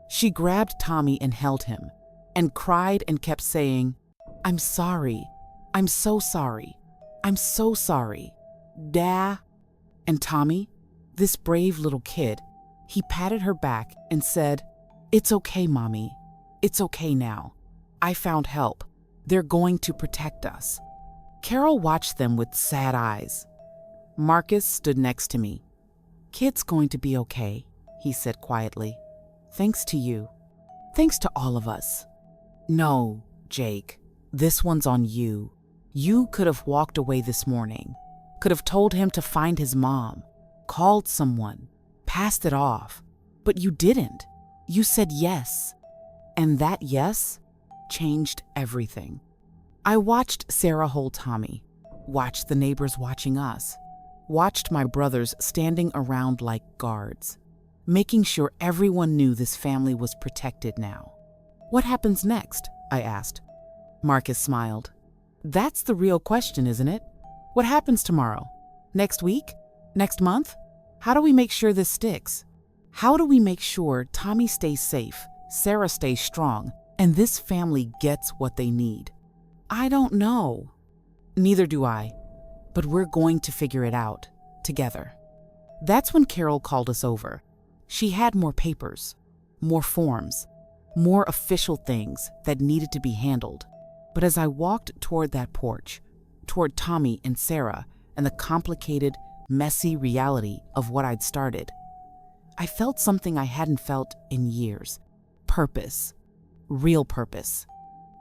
She grabbed Tommy and held him, and cried and kept saying, I'm sorry. I'm so sorry. I'm so sorry. Da. And Tommy, this brave little kid, he patted her back and said, It's okay, Mommy. It's okay now. I found help. They're going to protect us. Carol watched them with sad eyes. Marcus stood next to me. Kid's going to be okay, he said quietly. Thanks to you. Thanks to all of us. No, Jake, this one's on you. You could have walked away this morning, could have told him to find his mom, called someone, passed it off, but you didn't. You said yes. And that yes changed everything. I watched Sarah hold Tommy, watched the neighbors watching us, watched my brothers standing around like guards, making sure everyone knew this family was protected now. What happens next? I asked. Marcus smiled. That's the real question, isn't it? What happens tomorrow? Next week? Next month? How do we make sure this sticks? How do we make sure Tommy stays safe, Sarah stays strong, and this family gets what they need? I don't know. Neither do I, but we're going to figure it out together. That's when Carol called us over. She had more papers, more forms, more official things that needed to be handled. But as I walked toward that porch, toward Tommy and Sarah and the complicated, messy reality of what I'd started, I felt something I hadn't felt in years. Purpose. Real purpose.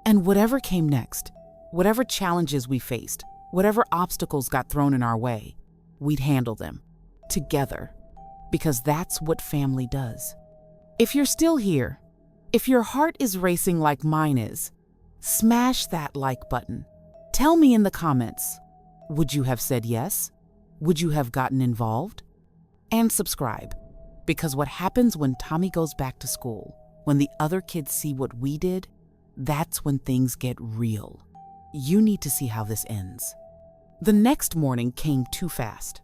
And whatever came next, whatever challenges we faced, whatever obstacles got thrown in our way, we'd handle them together, because that's what family does. If you're still here, if your heart is racing like mine is, smash that like button. Tell me in the comments, would you have said yes? Would you have gotten involved? And subscribe, because what happens when Tommy goes back to school, when the other kids see what we did, that's when things get real. You need to see how this ends. The next morning came too fast.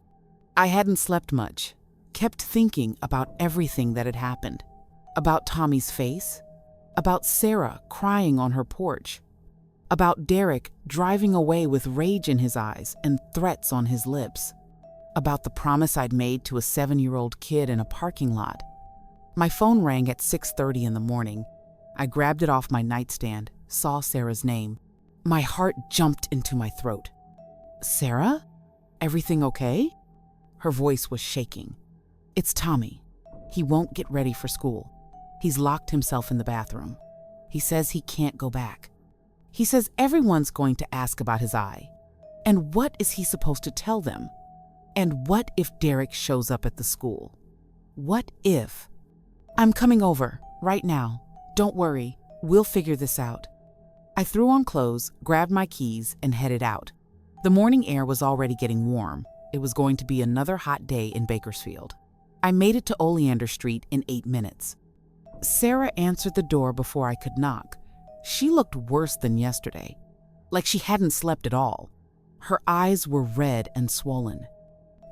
I hadn't slept much, kept thinking about everything that had happened, about Tommy's face, about Sarah crying on her porch, about Derek driving away with rage in his eyes and threats on his lips, about the promise I'd made to a 7-year-old kid in a parking lot. My phone rang at 6:30 in the morning. I grabbed it off my nightstand, saw Sarah's name. My heart jumped into my throat. Sarah? Everything okay? Her voice was shaking. It's Tommy. He won't get ready for school. He's locked himself in the bathroom. He says he can't go back. He says everyone's going to ask about his eye. And what is he supposed to tell them? And what if Derek shows up at the school? What if? I'm coming over, right now. Don't worry, we'll figure this out. I threw on clothes, grabbed my keys, and headed out. The morning air was already getting warm. It was going to be another hot day in Bakersfield. I made it to Oleander Street in 8 minutes. Sarah answered the door before I could knock. She looked worse than yesterday, like she hadn't slept at all. Her eyes were red and swollen.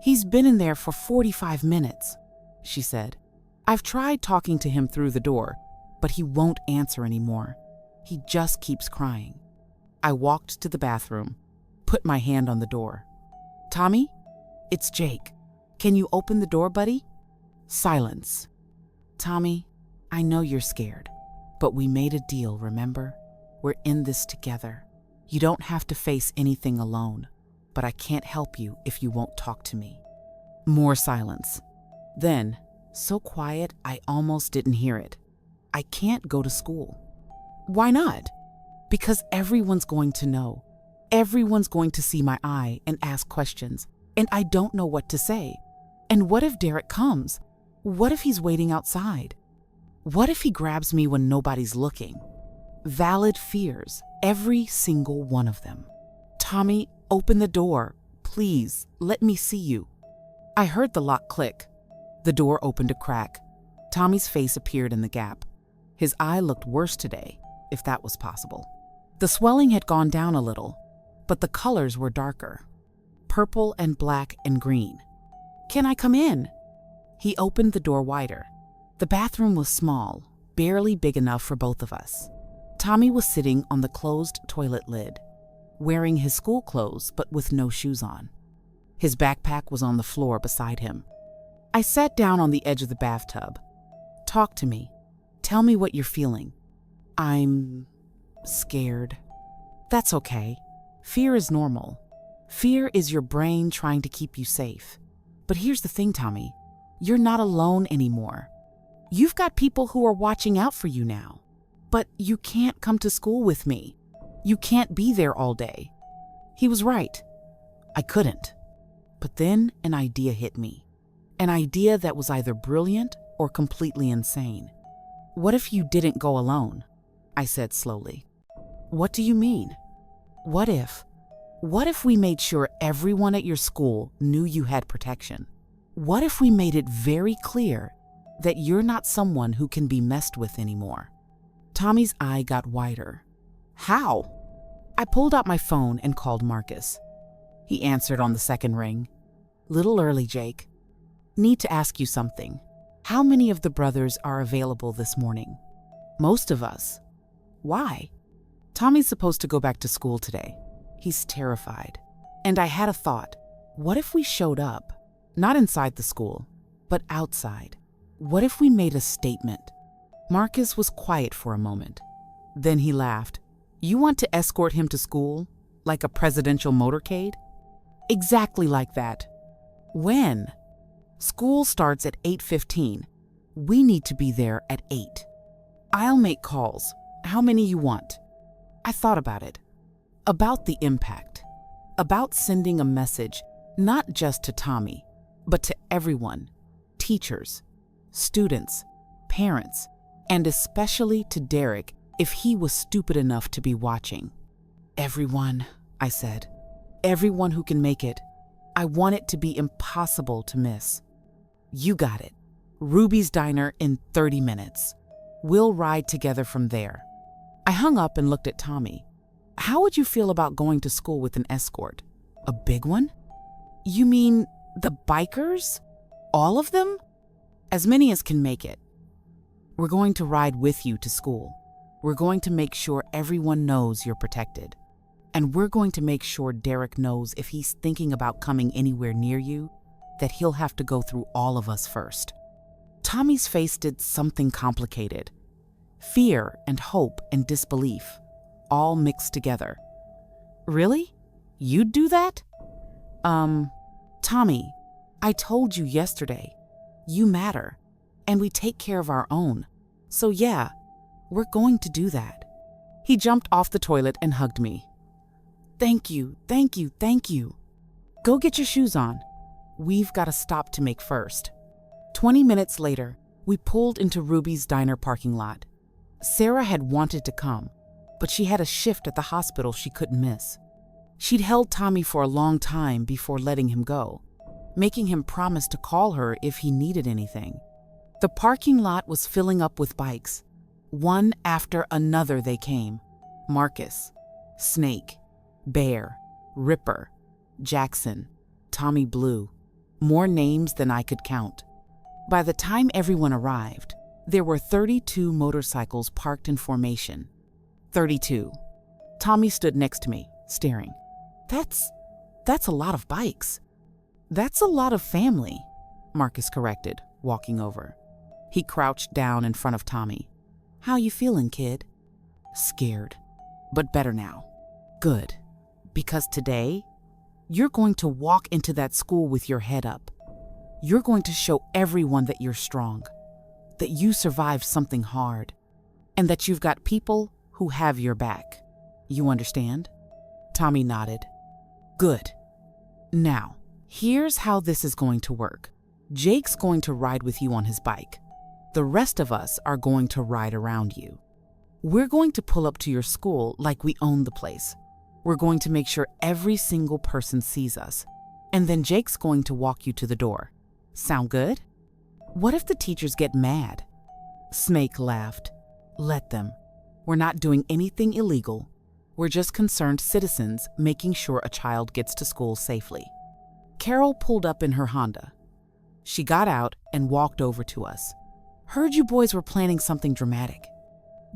"He's been in there for 45 minutes, she said. "I've tried talking to him through the door, but he won't answer anymore. He just keeps crying." I walked to the bathroom, put my hand on the door. "Tommy, it's Jake. Can you open the door, buddy?" Silence. "Tommy, I know you're scared, but we made a deal, remember? We're in this together. You don't have to face anything alone, but I can't help you if you won't talk to me." More silence. Then, so quiet I almost didn't hear it. "I can't go to school." "Why not?" "Because everyone's going to know. Everyone's going to see my eye and ask questions, and I don't know what to say. And what if Derek comes? What if he's waiting outside? What if he grabs me when nobody's looking?" Valid fears, every single one of them. "Tommy, open the door. Please, let me see you." I heard the lock click. The door opened a crack. Tommy's face appeared in the gap. His eye looked worse today, if that was possible. The swelling had gone down a little, but the colors were darker. Purple and black and green. "Can I come in?" He opened the door wider. The bathroom was small, barely big enough for both of us. Tommy was sitting on the closed toilet lid, wearing his school clothes but with no shoes on. His backpack was on the floor beside him. I sat down on the edge of the bathtub. "Talk to me. Tell me what you're feeling." "I'm scared." "That's okay. Fear is normal. Fear is your brain trying to keep you safe. But here's the thing, Tommy. You're not alone anymore. You've got people who are watching out for you now. But you can't come to school with me. You can't be there all day." He was right. I couldn't. But then an idea hit me. An idea that was either brilliant or completely insane. "What if you didn't go alone?" I said slowly. "What do you mean?" What if we made sure everyone at your school knew you had protection? What if we made it very clear that you're not someone who can be messed with anymore?" Tommy's eye got wider. "How?" I pulled out my phone and called Marcus. He answered on the second ring. "Little early, Jake. Need to ask you something. How many of the brothers are available this morning?" "Most of us." "Why?" "Tommy's supposed to go back to school today. He's terrified. And I had a thought. What if we showed up? Not inside the school, but outside. What if we made a statement?" Marcus was quiet for a moment. Then he laughed. "You want to escort him to school? Like a presidential motorcade?" "Exactly like that." "When?" "School starts at 8:15. We need to be there at 8. I'll make calls. How many you want?" I thought about it. About the impact. About sending a message, not just to Tommy, but to everyone. Teachers, students, parents, and especially to Derek if he was stupid enough to be watching. "Everyone," I said. "Everyone who can make it. I want it to be impossible to miss." "You got it. Ruby's Diner in 30 minutes. We'll ride together from there." I hung up and looked at Tommy. "How would you feel about going to school with an escort? A big one?" "You mean the bikers? All of them?" "As many as can make it. We're going to ride with you to school. We're going to make sure everyone knows you're protected. And we're going to make sure Derek knows if he's thinking about coming anywhere near you, that he'll have to go through all of us first." Tommy's face did something complicated. Fear and hope and disbelief, all mixed together. "Really? You'd do that?" Tommy, I told you yesterday, you matter, and we take care of our own. So yeah, we're going to do that." He jumped off the toilet and hugged me. "Thank you, thank you, thank you. Go get your shoes on. We've got a stop to make first." 20 minutes later, we pulled into Ruby's Diner parking lot. Sarah had wanted to come, but she had a shift at the hospital she couldn't miss. She'd held Tommy for a long time before letting him go, making him promise to call her if he needed anything. The parking lot was filling up with bikes. One after another they came. Marcus, Snake, Bear, Ripper, Jackson, Tommy Blue. More names than I could count. By the time everyone arrived, there were 32 motorcycles parked in formation. 32. Tommy stood next to me, staring. That's a lot of bikes. That's a lot of family, Marcus corrected, walking over. He crouched down in front of Tommy. How you feeling, kid? Scared, but better now. Good, because today, you're going to walk into that school with your head up. You're going to show everyone that you're strong, that you survived something hard, and that you've got people who have your back. You understand? Tommy nodded. Good. Now, here's how this is going to work. Jake's going to ride with you on his bike. The rest of us are going to ride around you. We're going to pull up to your school like we own the place. We're going to make sure every single person sees us. And then Jake's going to walk you to the door. Sound good? What if the teachers get mad? Snake laughed. Let them. We're not doing anything illegal. We're just concerned citizens making sure a child gets to school safely. Carol pulled up in her Honda. She got out and walked over to us. Heard you boys were planning something dramatic.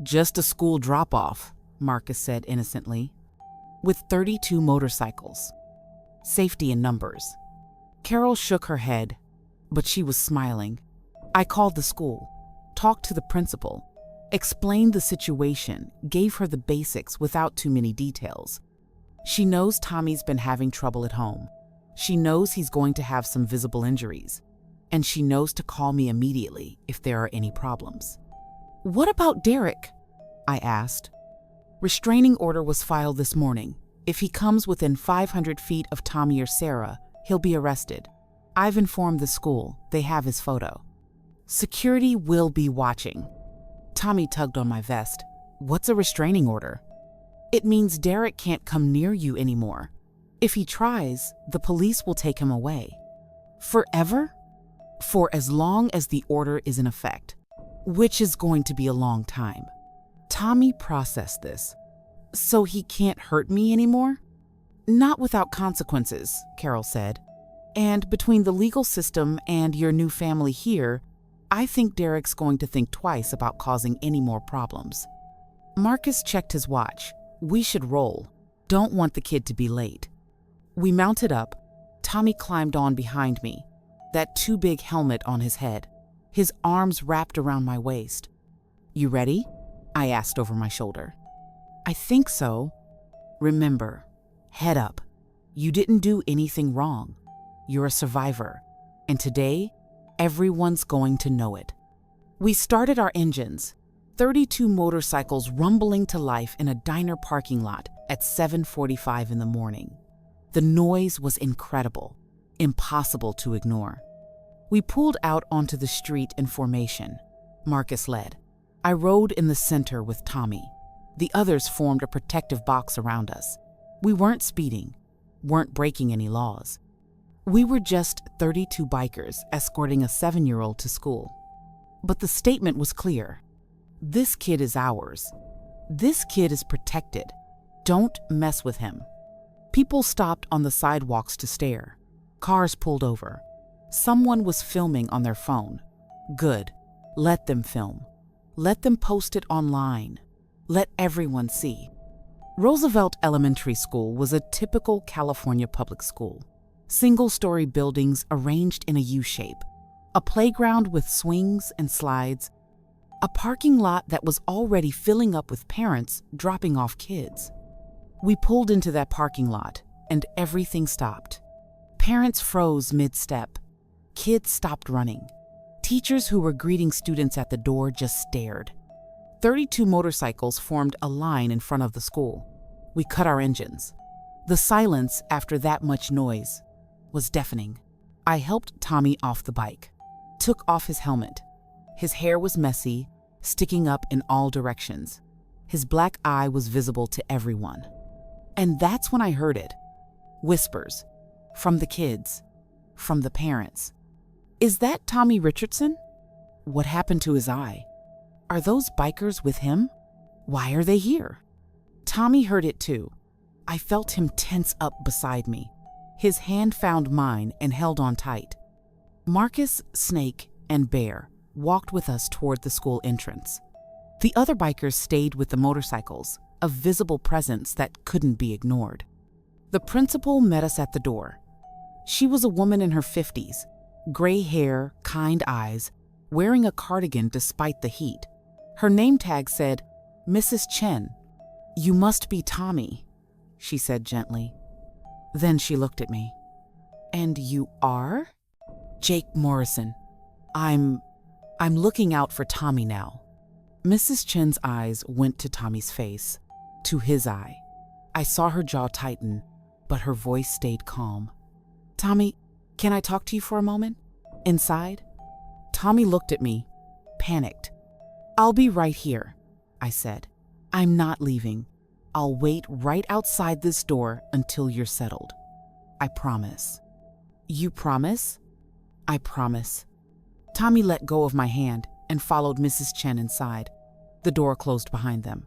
Just a school drop-off, Marcus said innocently. With 32 motorcycles. Safety in numbers. Carol shook her head, but she was smiling. I called the school, talked to the principal, explained the situation, gave her the basics without too many details. She knows Tommy's been having trouble at home. She knows he's going to have some visible injuries. And she knows to call me immediately if there are any problems. What about Derek? I asked. Restraining order was filed this morning. If he comes within 500 feet of Tommy or Sarah, he'll be arrested. I've informed the school. They have his photo. Security will be watching. Tommy tugged on my vest. What's a restraining order? It means Derek can't come near you anymore. If he tries, the police will take him away. Forever? For as long as the order is in effect, which is going to be a long time. Tommy processed this. So he can't hurt me anymore? Not without consequences, Carol said. And between the legal system and your new family here, I think Derek's going to think twice about causing any more problems. Marcus checked his watch. We should roll. Don't want the kid to be late. We mounted up. Tommy climbed on behind me, that too big helmet on his head, his arms wrapped around my waist. You ready? I asked over my shoulder. I think so. Remember, head up. You didn't do anything wrong. You're a survivor. And today, everyone's going to know it. We started our engines, 32 motorcycles rumbling to life in a diner parking lot at 7:45 in the morning. The noise was incredible, impossible to ignore. We pulled out onto the street in formation. Marcus led. I rode in the center with Tommy. The others formed a protective box around us. We weren't speeding, weren't breaking any laws. We were just 32 bikers escorting a 7-year-old to school. But the statement was clear. This kid is ours. This kid is protected. Don't mess with him. People stopped on the sidewalks to stare. Cars pulled over. Someone was filming on their phone. Good. Let them film. Let them post it online. Let everyone see. Roosevelt Elementary School was a typical California public school. Single-story buildings arranged in a U-shape. A playground with swings and slides. A parking lot that was already filling up with parents dropping off kids. We pulled into that parking lot, and everything stopped. Parents froze mid-step. Kids stopped running. Teachers who were greeting students at the door just stared. 32 motorcycles formed a line in front of the school. We cut our engines. The silence after that much noise was deafening. I helped Tommy off the bike, took off his helmet. His hair was messy, sticking up in all directions. His black eye was visible to everyone. And that's when I heard it. Whispers. From the kids. From the parents. Is that Tommy Richardson? What happened to his eye? Are those bikers with him? Why are they here? Tommy heard it too. I felt him tense up beside me. His hand found mine and held on tight. Marcus, Snake, and Bear walked with us toward the school entrance. The other bikers stayed with the motorcycles, a visible presence that couldn't be ignored. The principal met us at the door. She was a woman in her 50s, gray hair, kind eyes, wearing a cardigan despite the heat. Her name tag said, Mrs. Chen. You must be Tommy, she said gently. Then she looked at me. And you are? Jake Morrison. I'm looking out for Tommy now. Mrs. Chen's eyes went to Tommy's face, to his eye. I saw her jaw tighten, but her voice stayed calm. Tommy, can I talk to you for a moment? Inside? Tommy looked at me, panicked. I'll be right here, I said. I'm not leaving. I'll wait right outside this door until you're settled. I promise. You promise? I promise. Tommy let go of my hand and followed Mrs. Chen inside. The door closed behind them.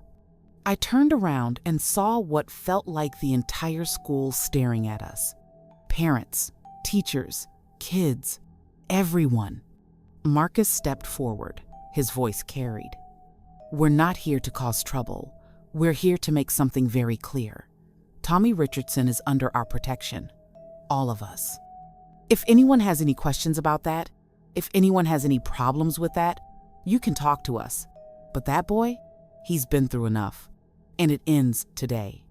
I turned around and saw what felt like the entire school staring at us. Parents, teachers, kids, everyone. Marcus stepped forward, his voice carried. We're not here to cause trouble. We're here to make something very clear. Tommy Richardson is under our protection. All of us. If anyone has any questions about that, if anyone has any problems with that, you can talk to us. But that boy, he's been through enough. And it ends today.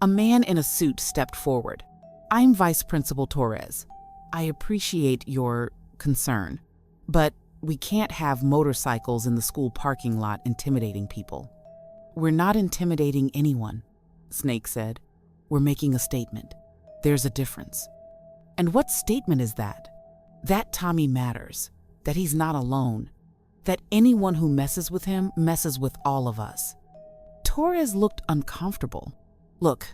A man in a suit stepped forward. I'm Vice Principal Torres. I appreciate your concern, but we can't have motorcycles in the school parking lot intimidating people. We're not intimidating anyone, Snake said. We're making a statement. There's a difference. And what statement is that? That Tommy matters, that he's not alone, that anyone who messes with him messes with all of us. Torres looked uncomfortable. Look,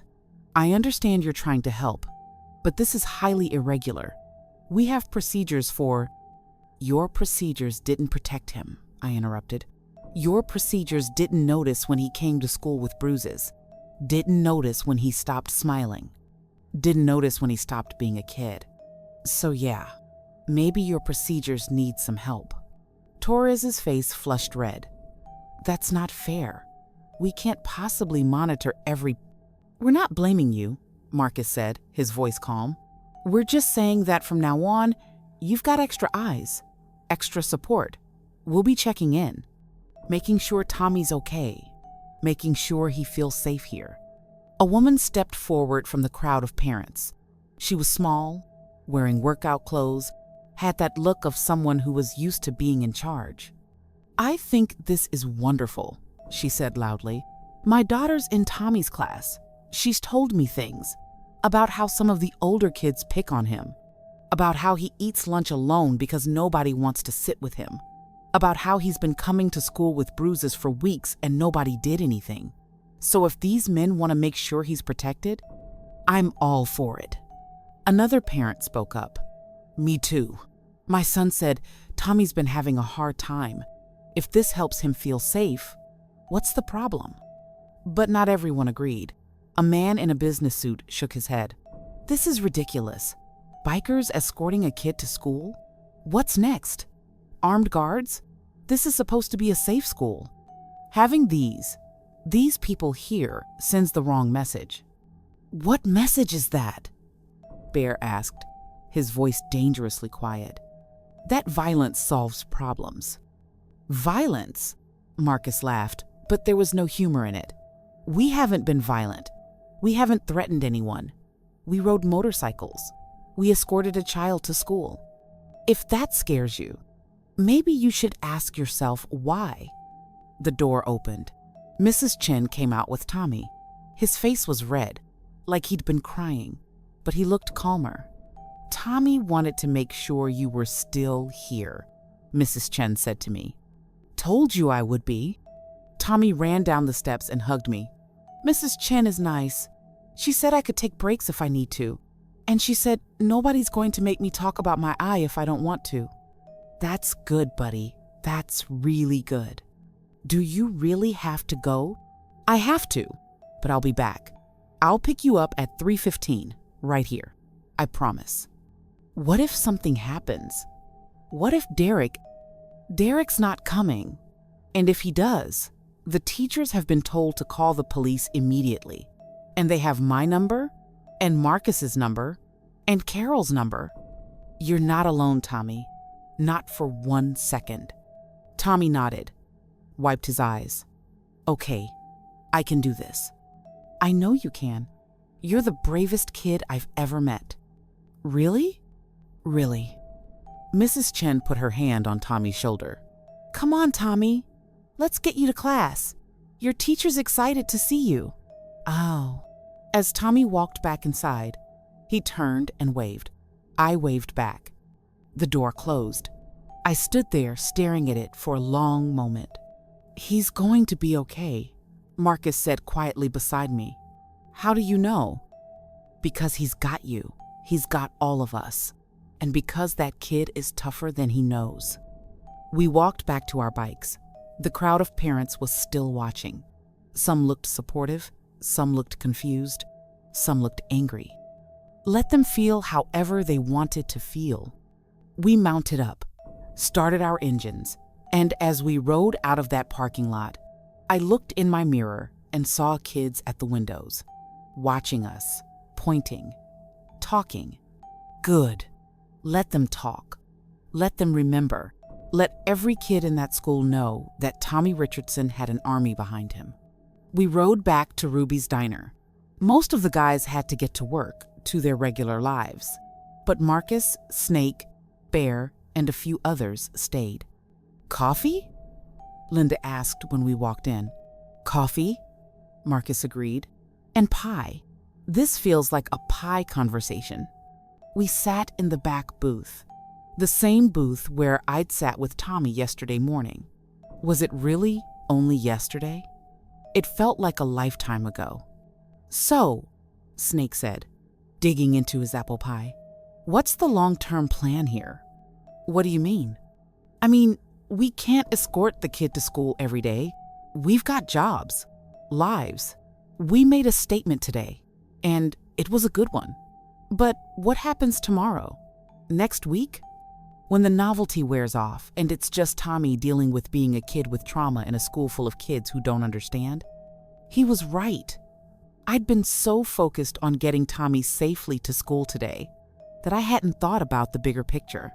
I understand you're trying to help, but this is highly irregular. We have procedures for... Your procedures didn't protect him, I interrupted. Your procedures didn't notice when he came to school with bruises, didn't notice when he stopped smiling, didn't notice when he stopped being a kid. So yeah, maybe your procedures need some help. Torres's face flushed red. That's not fair. We can't possibly monitor every... We're not blaming you, Marcus said, his voice calm. We're just saying that from now on, you've got extra eyes, extra support. We'll be checking in, making sure Tommy's okay, making sure he feels safe here. A woman stepped forward from the crowd of parents. She was small, wearing workout clothes, had that look of someone who was used to being in charge. I think this is wonderful, she said loudly. My daughter's in Tommy's class. She's told me things about how some of the older kids pick on him, about how he eats lunch alone because nobody wants to sit with him, about how he's been coming to school with bruises for weeks and nobody did anything. So if these men want to make sure he's protected, I'm all for it. Another parent spoke up. Me too. My son said, Tommy's been having a hard time. If this helps him feel safe, what's the problem? But not everyone agreed. A man in a business suit shook his head. This is ridiculous. Bikers escorting a kid to school? What's next? Armed guards? This is supposed to be a safe school. Having these people here sends the wrong message. What message is that? Bear asked, his voice dangerously quiet. That violence solves problems. Violence? Marcus laughed, but there was no humor in it. We haven't been violent. We haven't threatened anyone. We rode motorcycles. We escorted a child to school. If that scares you, maybe you should ask yourself why. The door opened. Mrs. Chen came out with Tommy. His face was red, like he'd been crying, but he looked calmer. Tommy wanted to make sure you were still here, Mrs. Chen said to me. Told you I would be. Tommy ran down the steps and hugged me. Mrs. Chen is nice. She said I could take breaks if I need to. And she said nobody's going to make me talk about my eye if I don't want to. That's good, buddy. That's really good. Do you really have to go? I have to, but I'll be back. I'll pick you up at 3:15, right here. I promise. What if something happens? What if Derek's not coming? And if he does, the teachers have been told to call the police immediately. And they have my number, and Marcus's number, and Carol's number. You're not alone, Tommy. Not for 1 second. Tommy nodded, wiped his eyes. Okay, I can do this. I know you can. You're the bravest kid I've ever met. Really? Really. Mrs. Chen put her hand on Tommy's shoulder. Come on, Tommy. Let's get you to class. Your teacher's excited to see you. Oh. As Tommy walked back inside, he turned and waved. I waved back. The door closed. I stood there staring at it for a long moment. He's going to be okay, Marcus said quietly beside me. How do you know? Because he's got you. He's got all of us. And because that kid is tougher than he knows. We walked back to our bikes. The crowd of parents was still watching. Some looked supportive, some looked confused, some looked angry. Let them feel however they wanted to feel. We mounted up, started our engines, and as we rode out of that parking lot, I looked in my mirror and saw kids at the windows, watching us, pointing, talking. Good. Let them talk. Let them remember. Let every kid in that school know that Tommy Richardson had an army behind him. We rode back to Ruby's diner. Most of the guys had to get to work, to their regular lives. But Marcus, Snake, Bear, and a few others stayed. Coffee? Linda asked when we walked in. Coffee? Marcus agreed. And pie. This feels like a pie conversation. We sat in the back booth. The same booth where I'd sat with Tommy yesterday morning. Was it really only yesterday? It felt like a lifetime ago. So, Snake said, digging into his apple pie, what's the long-term plan here? What do you mean? I mean, we can't escort the kid to school every day. We've got jobs, lives. We made a statement today, and it was a good one. But what happens tomorrow? Next week? When the novelty wears off and it's just Tommy dealing with being a kid with trauma in a school full of kids who don't understand? He was right. I'd been so focused on getting Tommy safely to school today that I hadn't thought about the bigger picture.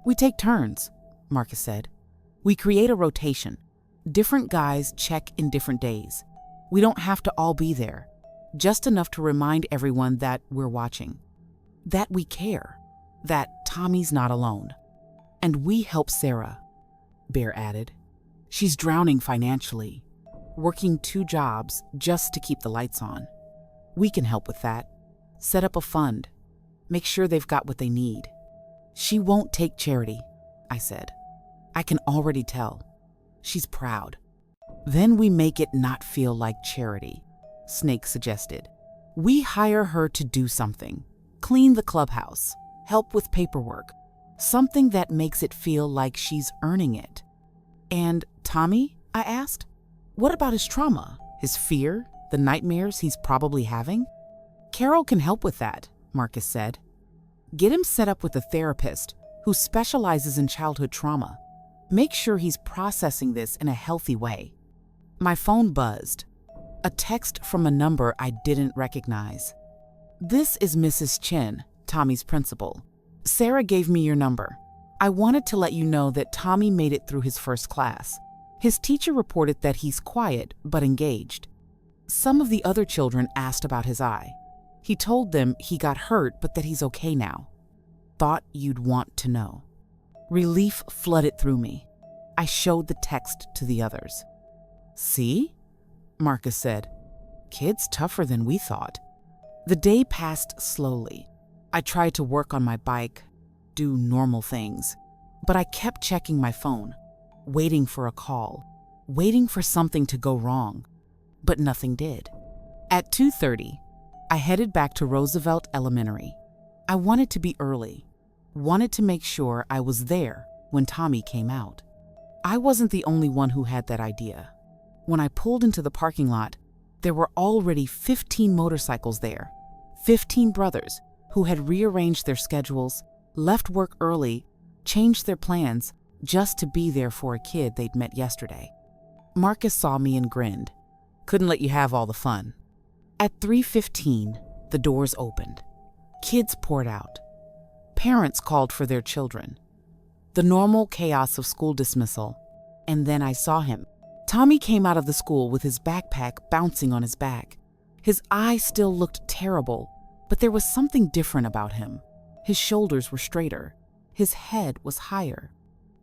We take turns, Marcus said. We create a rotation. Different guys check in different days. We don't have to all be there, just enough to remind everyone that we're watching, that we care, that Tommy's not alone. And we help Sarah, Bear added. She's drowning financially, working 2 jobs just to keep the lights on. We can help with that. Set up a fund. Make sure they've got what they need. She won't take charity, I said. I can already tell. She's proud. Then we make it not feel like charity, Snake suggested. We hire her to do something. Clean the clubhouse. Help with paperwork. Something that makes it feel like she's earning it. And Tommy, I asked, what about his trauma, his fear, the nightmares he's probably having? Carol can help with that, Marcus said. Get him set up with a therapist who specializes in childhood trauma. Make sure he's processing this in a healthy way. My phone buzzed. A text from a number I didn't recognize. This is Mrs. Chen, Tommy's principal. Sarah gave me your number. I wanted to let you know that Tommy made it through his first class. His teacher reported that he's quiet but engaged. Some of the other children asked about his eye. He told them he got hurt but that he's okay now. Thought you'd want to know. Relief flooded through me. I showed the text to the others. See? Marcus said. Kid's tougher than we thought. The day passed slowly. I tried to work on my bike, do normal things, but I kept checking my phone, waiting for a call, waiting for something to go wrong, but nothing did. At 2:30, I headed back to Roosevelt Elementary. I wanted to be early, wanted to make sure I was there when Tommy came out. I wasn't the only one who had that idea. When I pulled into the parking lot, there were already 15 motorcycles there, 15 brothers who had rearranged their schedules, left work early, changed their plans just to be there for a kid they'd met yesterday. Marcus saw me and grinned. Couldn't let you have all the fun. At 3:15, the doors opened. Kids poured out. Parents called for their children. The normal chaos of school dismissal. And then I saw him. Tommy came out of the school with his backpack bouncing on his back. His eyes still looked terrible, but there was something different about him. His shoulders were straighter. His head was higher.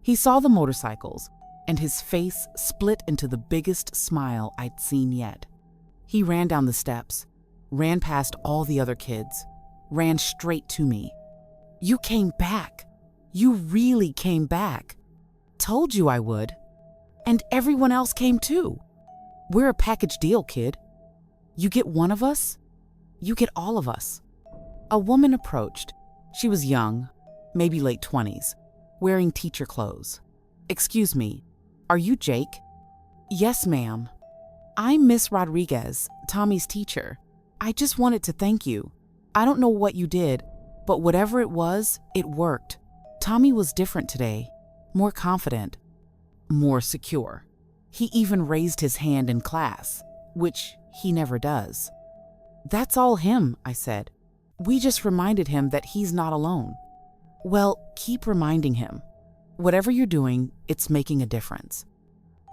He saw the motorcycles, and his face split into the biggest smile I'd seen yet. He ran down the steps, ran past all the other kids, ran straight to me. "You came back. You really came back. Told you I would. And everyone else came too. We're a package deal, kid. You get one of us, you get all of us." A woman approached. She was young, maybe late 20s, wearing teacher clothes. "Excuse me, are you Jake?" "Yes, ma'am. I'm Miss Rodriguez, Tommy's teacher. I just wanted to thank you. I don't know what you did, but whatever it was, it worked. Tommy was different today, more confident, more secure. He even raised his hand in class, which he never does." "That's all him," I said. "We just reminded him that he's not alone." "Well, keep reminding him. Whatever you're doing, it's making a difference."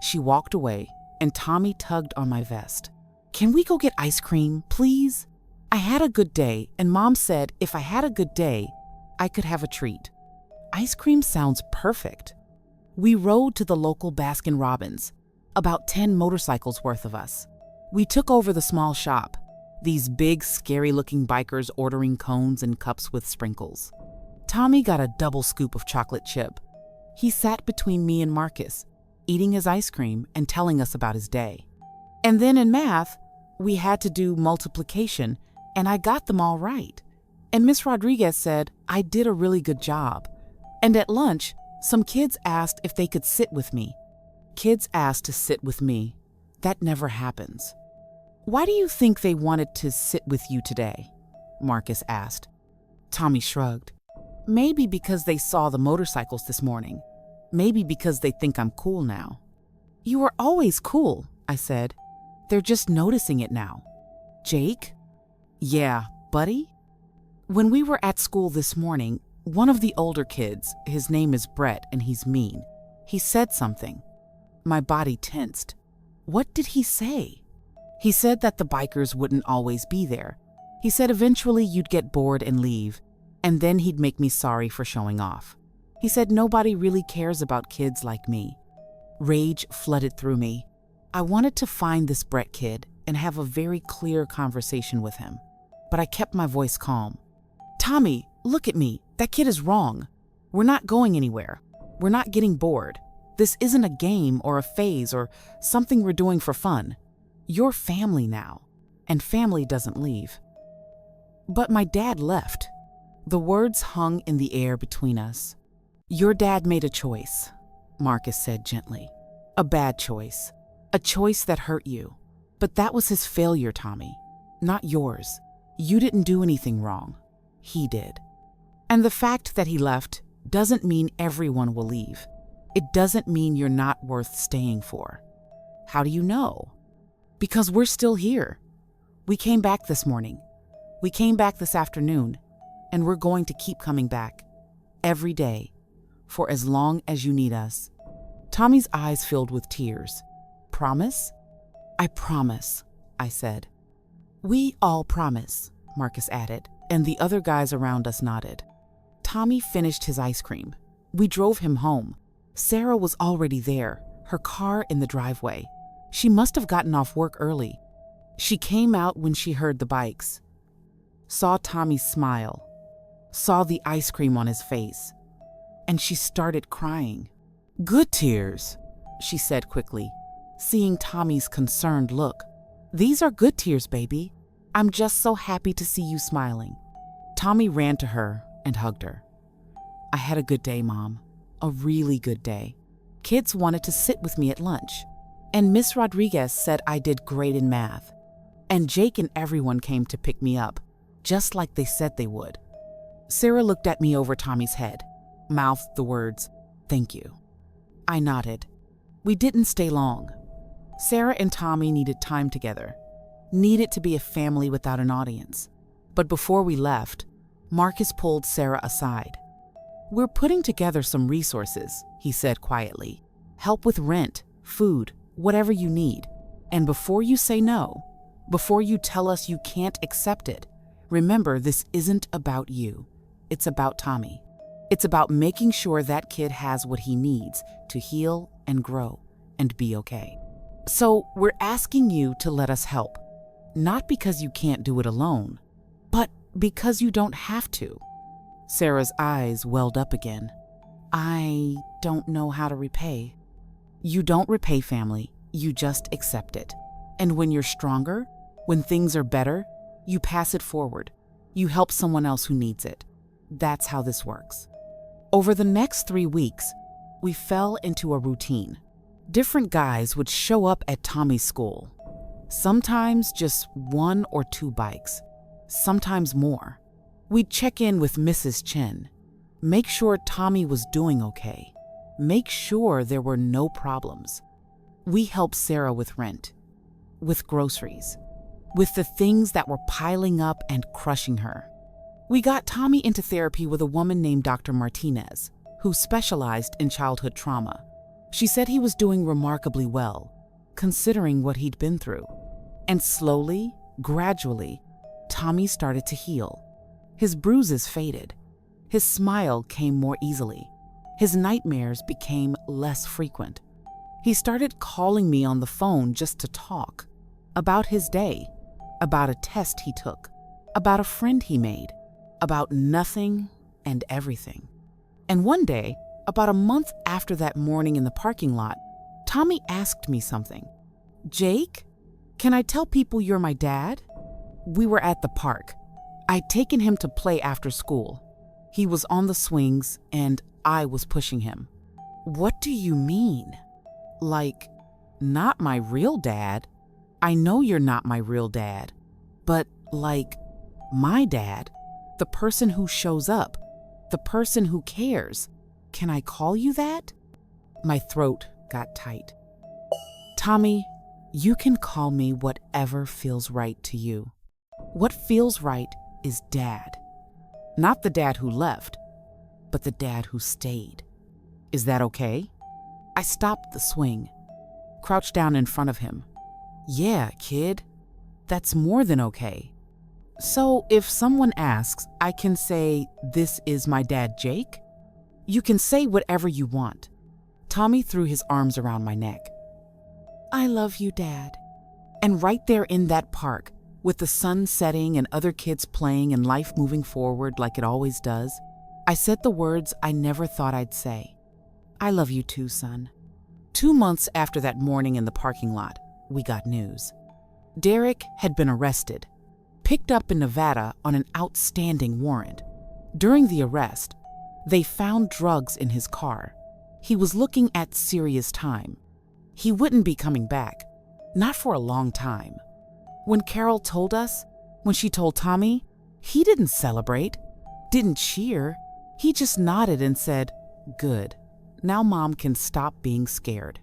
She walked away, and Tommy tugged on my vest. "Can we go get ice cream, please? I had a good day, and Mom said if I had a good day, I could have a treat." "Ice cream sounds perfect." We rode to the local Baskin-Robbins, about 10 motorcycles worth of us. We took over the small shop, these big, scary-looking bikers ordering cones and cups with sprinkles. Tommy got a double scoop of chocolate chip. He sat between me and Marcus, eating his ice cream and telling us about his day. And then in math, we had to do multiplication, and I got them all right. And Miss Rodriguez said I did a really good job. And at lunch, some kids asked if they could sit with me. Kids asked to sit with me. That never happens. "Why do you think they wanted to sit with you today?" Marcus asked. Tommy shrugged. "Maybe because they saw the motorcycles this morning. Maybe because they think I'm cool now." "You were always cool," I said. "They're just noticing it now." "Jake?" "Yeah, buddy?" "When we were at school this morning, one of the older kids, his name is Brett and he's mean, he said something. My body tensed. What did he say? He said that the bikers wouldn't always be there. He said eventually you'd get bored and leave, and then he'd make me sorry for showing off. He said nobody really cares about kids like me. Rage flooded through me. I wanted to find this Brett kid and have a very clear conversation with him, but I kept my voice calm. "Tommy, look at me. That kid is wrong. We're not going anywhere. We're not getting bored. This isn't a game or a phase or something we're doing for fun. You're family now, and family doesn't leave." But my dad left. The words hung in the air between us. "Your dad made a choice," Marcus said gently. "A bad choice. A choice that hurt you. But that was his failure, Tommy, not yours. You didn't do anything wrong. He did. And the fact that he left doesn't mean everyone will leave. It doesn't mean you're not worth staying for." "How do you know?" "Because we're still here. We came back this morning. We came back this afternoon, and we're going to keep coming back. Every day, for as long as you need us." Tommy's eyes filled with tears. "Promise?" "I promise," I said. "We all promise," Marcus added, and the other guys around us nodded. Tommy finished his ice cream. We drove him home. Sarah was already there, her car in the driveway. She must have gotten off work early. She came out when she heard the bikes, saw Tommy smile, saw the ice cream on his face, and she started crying. "Good tears," she said quickly, seeing Tommy's concerned look. "These are good tears, baby. I'm just so happy to see you smiling." Tommy ran to her and hugged her. "I had a good day, Mom. A really good day. Kids wanted to sit with me at lunch. And Miss Rodriguez said I did great in math. And Jake and everyone came to pick me up, just like they said they would." Sarah looked at me over Tommy's head, mouthed the words, "Thank you." I nodded. We didn't stay long. Sarah and Tommy needed time together, needed to be a family without an audience. But before we left, Marcus pulled Sarah aside. "We're putting together some resources," he said quietly. "Help with rent, food, whatever you need. And before you say no, before you tell us you can't accept it, remember this isn't about you. It's about Tommy. It's about making sure that kid has what he needs to heal and grow and be okay. So we're asking you to let us help, not because you can't do it alone, but because you don't have to." Sarah's eyes welled up again. "I don't know how to repay." You don't repay, family. You just accept it. And when you're stronger, when things are better, you pass it forward. You help someone else who needs it. That's how this works. Over the next 3 weeks, we fell into a routine. Different guys would show up at Tommy's school. Sometimes just 1 or 2 bikes, sometimes more. We'd check in with Mrs. Chen, make sure Tommy was doing okay, make sure there were no problems. We helped Sarah with rent, with groceries, with the things that were piling up and crushing her. We got Tommy into therapy with a woman named Dr. Martinez, who specialized in childhood trauma. She said he was doing remarkably well, considering what he'd been through. And slowly, gradually, Tommy started to heal. His bruises faded. His smile came more easily. His nightmares became less frequent. He started calling me on the phone just to talk about his day, about a test he took, about a friend he made, about nothing and everything. And one day, about a month after that morning in the parking lot, Tommy asked me something. "Jake, can I tell people you're my dad?" We were at the park. I'd taken him to play after school. He was on the swings and I was pushing him. "What do you mean? Like, not my real dad? I know you're not my real dad, but like, my dad, the person who shows up, the person who cares. Can I call you that?" My throat got tight. "Tommy, you can call me whatever feels right to you. What feels right is dad. Not the dad who left, but the dad who stayed. Is that okay?" I stopped the swing, crouched down in front of him. "Yeah, kid, that's more than okay. So if someone asks, I can say, 'This is my dad, Jake'? You can say whatever you want." Tommy threw his arms around my neck. "I love you, Dad." And right there in that park, with the sun setting and other kids playing and life moving forward like it always does, I said the words I never thought I'd say. "I love you too, son." 2 months after that morning in the parking lot, we got news. Derek had been arrested, picked up in Nevada on an outstanding warrant. During the arrest, they found drugs in his car. He was looking at serious time. He wouldn't be coming back, not for a long time. When Carol told us, when she told Tommy, he didn't celebrate, didn't cheer. He just nodded and said, "Good. Now Mom can stop being scared."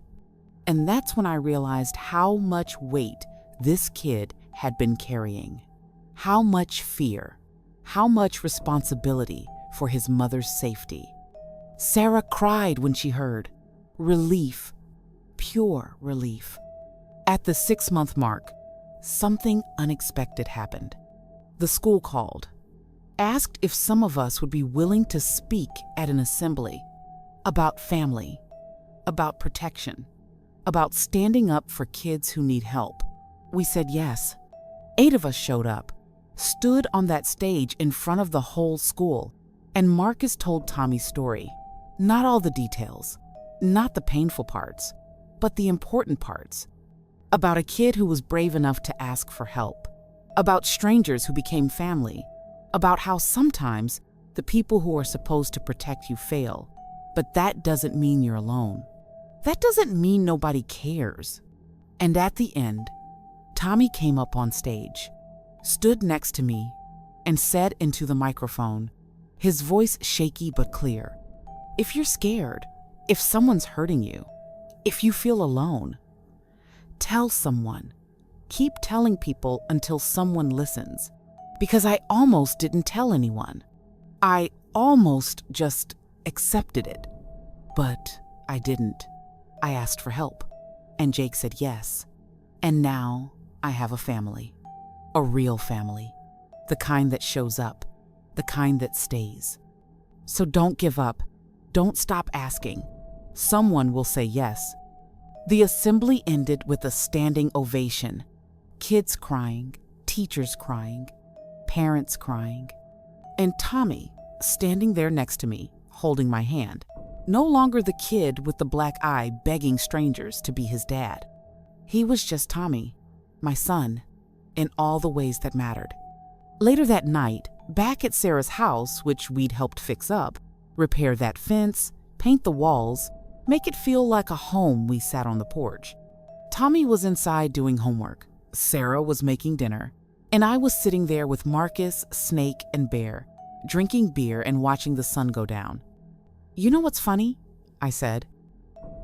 And that's when I realized how much weight this kid had been carrying. How much fear, how much responsibility for his mother's safety. Sarah cried when she heard. Relief, pure relief. At the 6-month mark, something unexpected happened. The school called, asked if some of us would be willing to speak at an assembly about family, about protection, about standing up for kids who need help. We said yes. 8 of us showed up, stood on that stage in front of the whole school, and Marcus told Tommy's story. Not all the details, not the painful parts, but the important parts. About a kid who was brave enough to ask for help. about strangers who became family, about how sometimes the people who are supposed to protect you fail, but that doesn't mean you're alone. That doesn't mean nobody cares. And at the end, Tommy came up on stage, stood next to me, and said into the microphone, his voice shaky but clear, "If you're scared, if someone's hurting you, if you feel alone, tell someone. Keep telling people until someone listens." Because I almost didn't tell anyone. I almost just accepted it. But I didn't. I asked for help, and Jake said yes. And now I have a family. A real family. The kind that shows up. The kind that stays. So don't give up. Don't stop asking. Someone will say yes. The assembly ended with a standing ovation. Kids crying, teachers crying, parents crying, and Tommy standing there next to me, holding my hand. No longer the kid with the black eye begging strangers to be his dad. He was just Tommy, my son, in all the ways that mattered. Later that night, back at Sarah's house, which we'd helped fix up, repair that fence, paint the walls, make it feel like a home, we sat on the porch. Tommy was inside doing homework. Sarah was making dinner. And I was sitting there with Marcus, Snake, and Bear, drinking beer and watching the sun go down. "You know what's funny?" I said.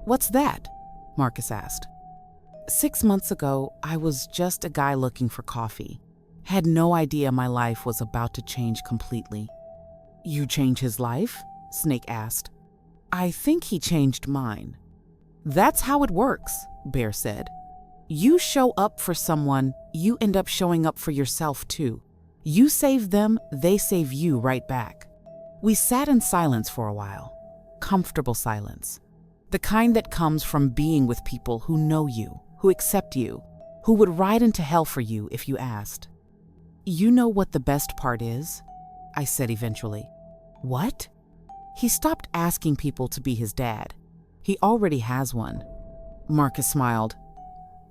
"What's that?" Marcus asked. 6 months ago, I was just a guy looking for coffee. Had no idea my life was about to change completely. "You change his life?" Snake asked. "I think he changed mine." "That's how it works," Bear said. "You show up for someone, you end up showing up for yourself too. You save them, they save you right back." We sat in silence for a while. Comfortable silence. The kind that comes from being with people who know you, who accept you, who would ride into hell for you if you asked. "You know what the best part is?" I said eventually. "What?" He stopped asking people to be his dad. He already has one. Marcus smiled.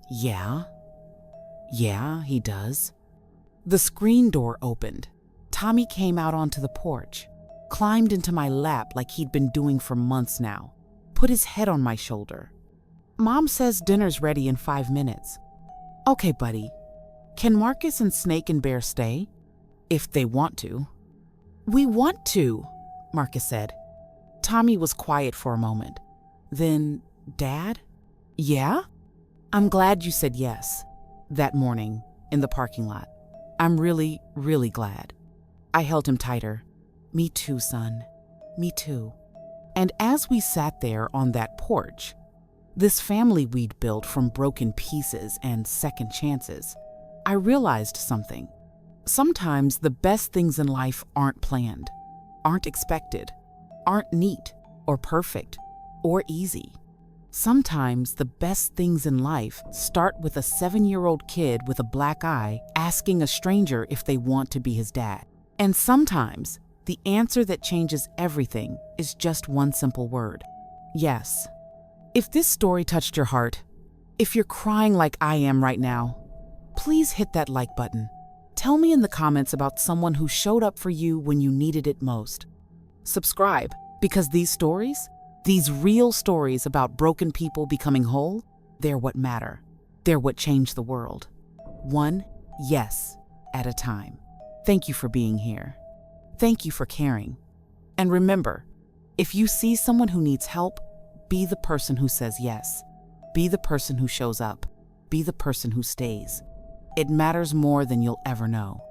Yeah, he does." The screen door opened. Tommy came out onto the porch, climbed into my lap like he'd been doing for months now, put his head on my shoulder. "Mom says dinner's ready in 5 minutes. "Okay, buddy. Can Marcus and Snake and Bear stay?" "If they want to." "We want to," Marcus said. Tommy was quiet for a moment. Then, "Dad?" "Yeah?" "I'm glad you said yes that morning in the parking lot. I'm really, really glad." I held him tighter. "Me too, son. Me too." And as we sat there on that porch, this family we'd built from broken pieces and second chances, I realized something. Sometimes the best things in life aren't planned, aren't expected, aren't neat or perfect or easy. Sometimes the best things in life start with a 7-year-old kid with a black eye asking a stranger if they want to be his dad. And sometimes the answer that changes everything is just one simple word: yes. If this story touched your heart, if you're crying like I am right now, please hit that like button. Tell me in the comments about someone who showed up for you when you needed it most. Subscribe, because these stories, these real stories about broken people becoming whole, they're what matter. They're what change the world. One yes at a time. Thank you for being here. Thank you for caring. And remember, if you see someone who needs help, be the person who says yes. Be the person who shows up. Be the person who stays. It matters more than you'll ever know.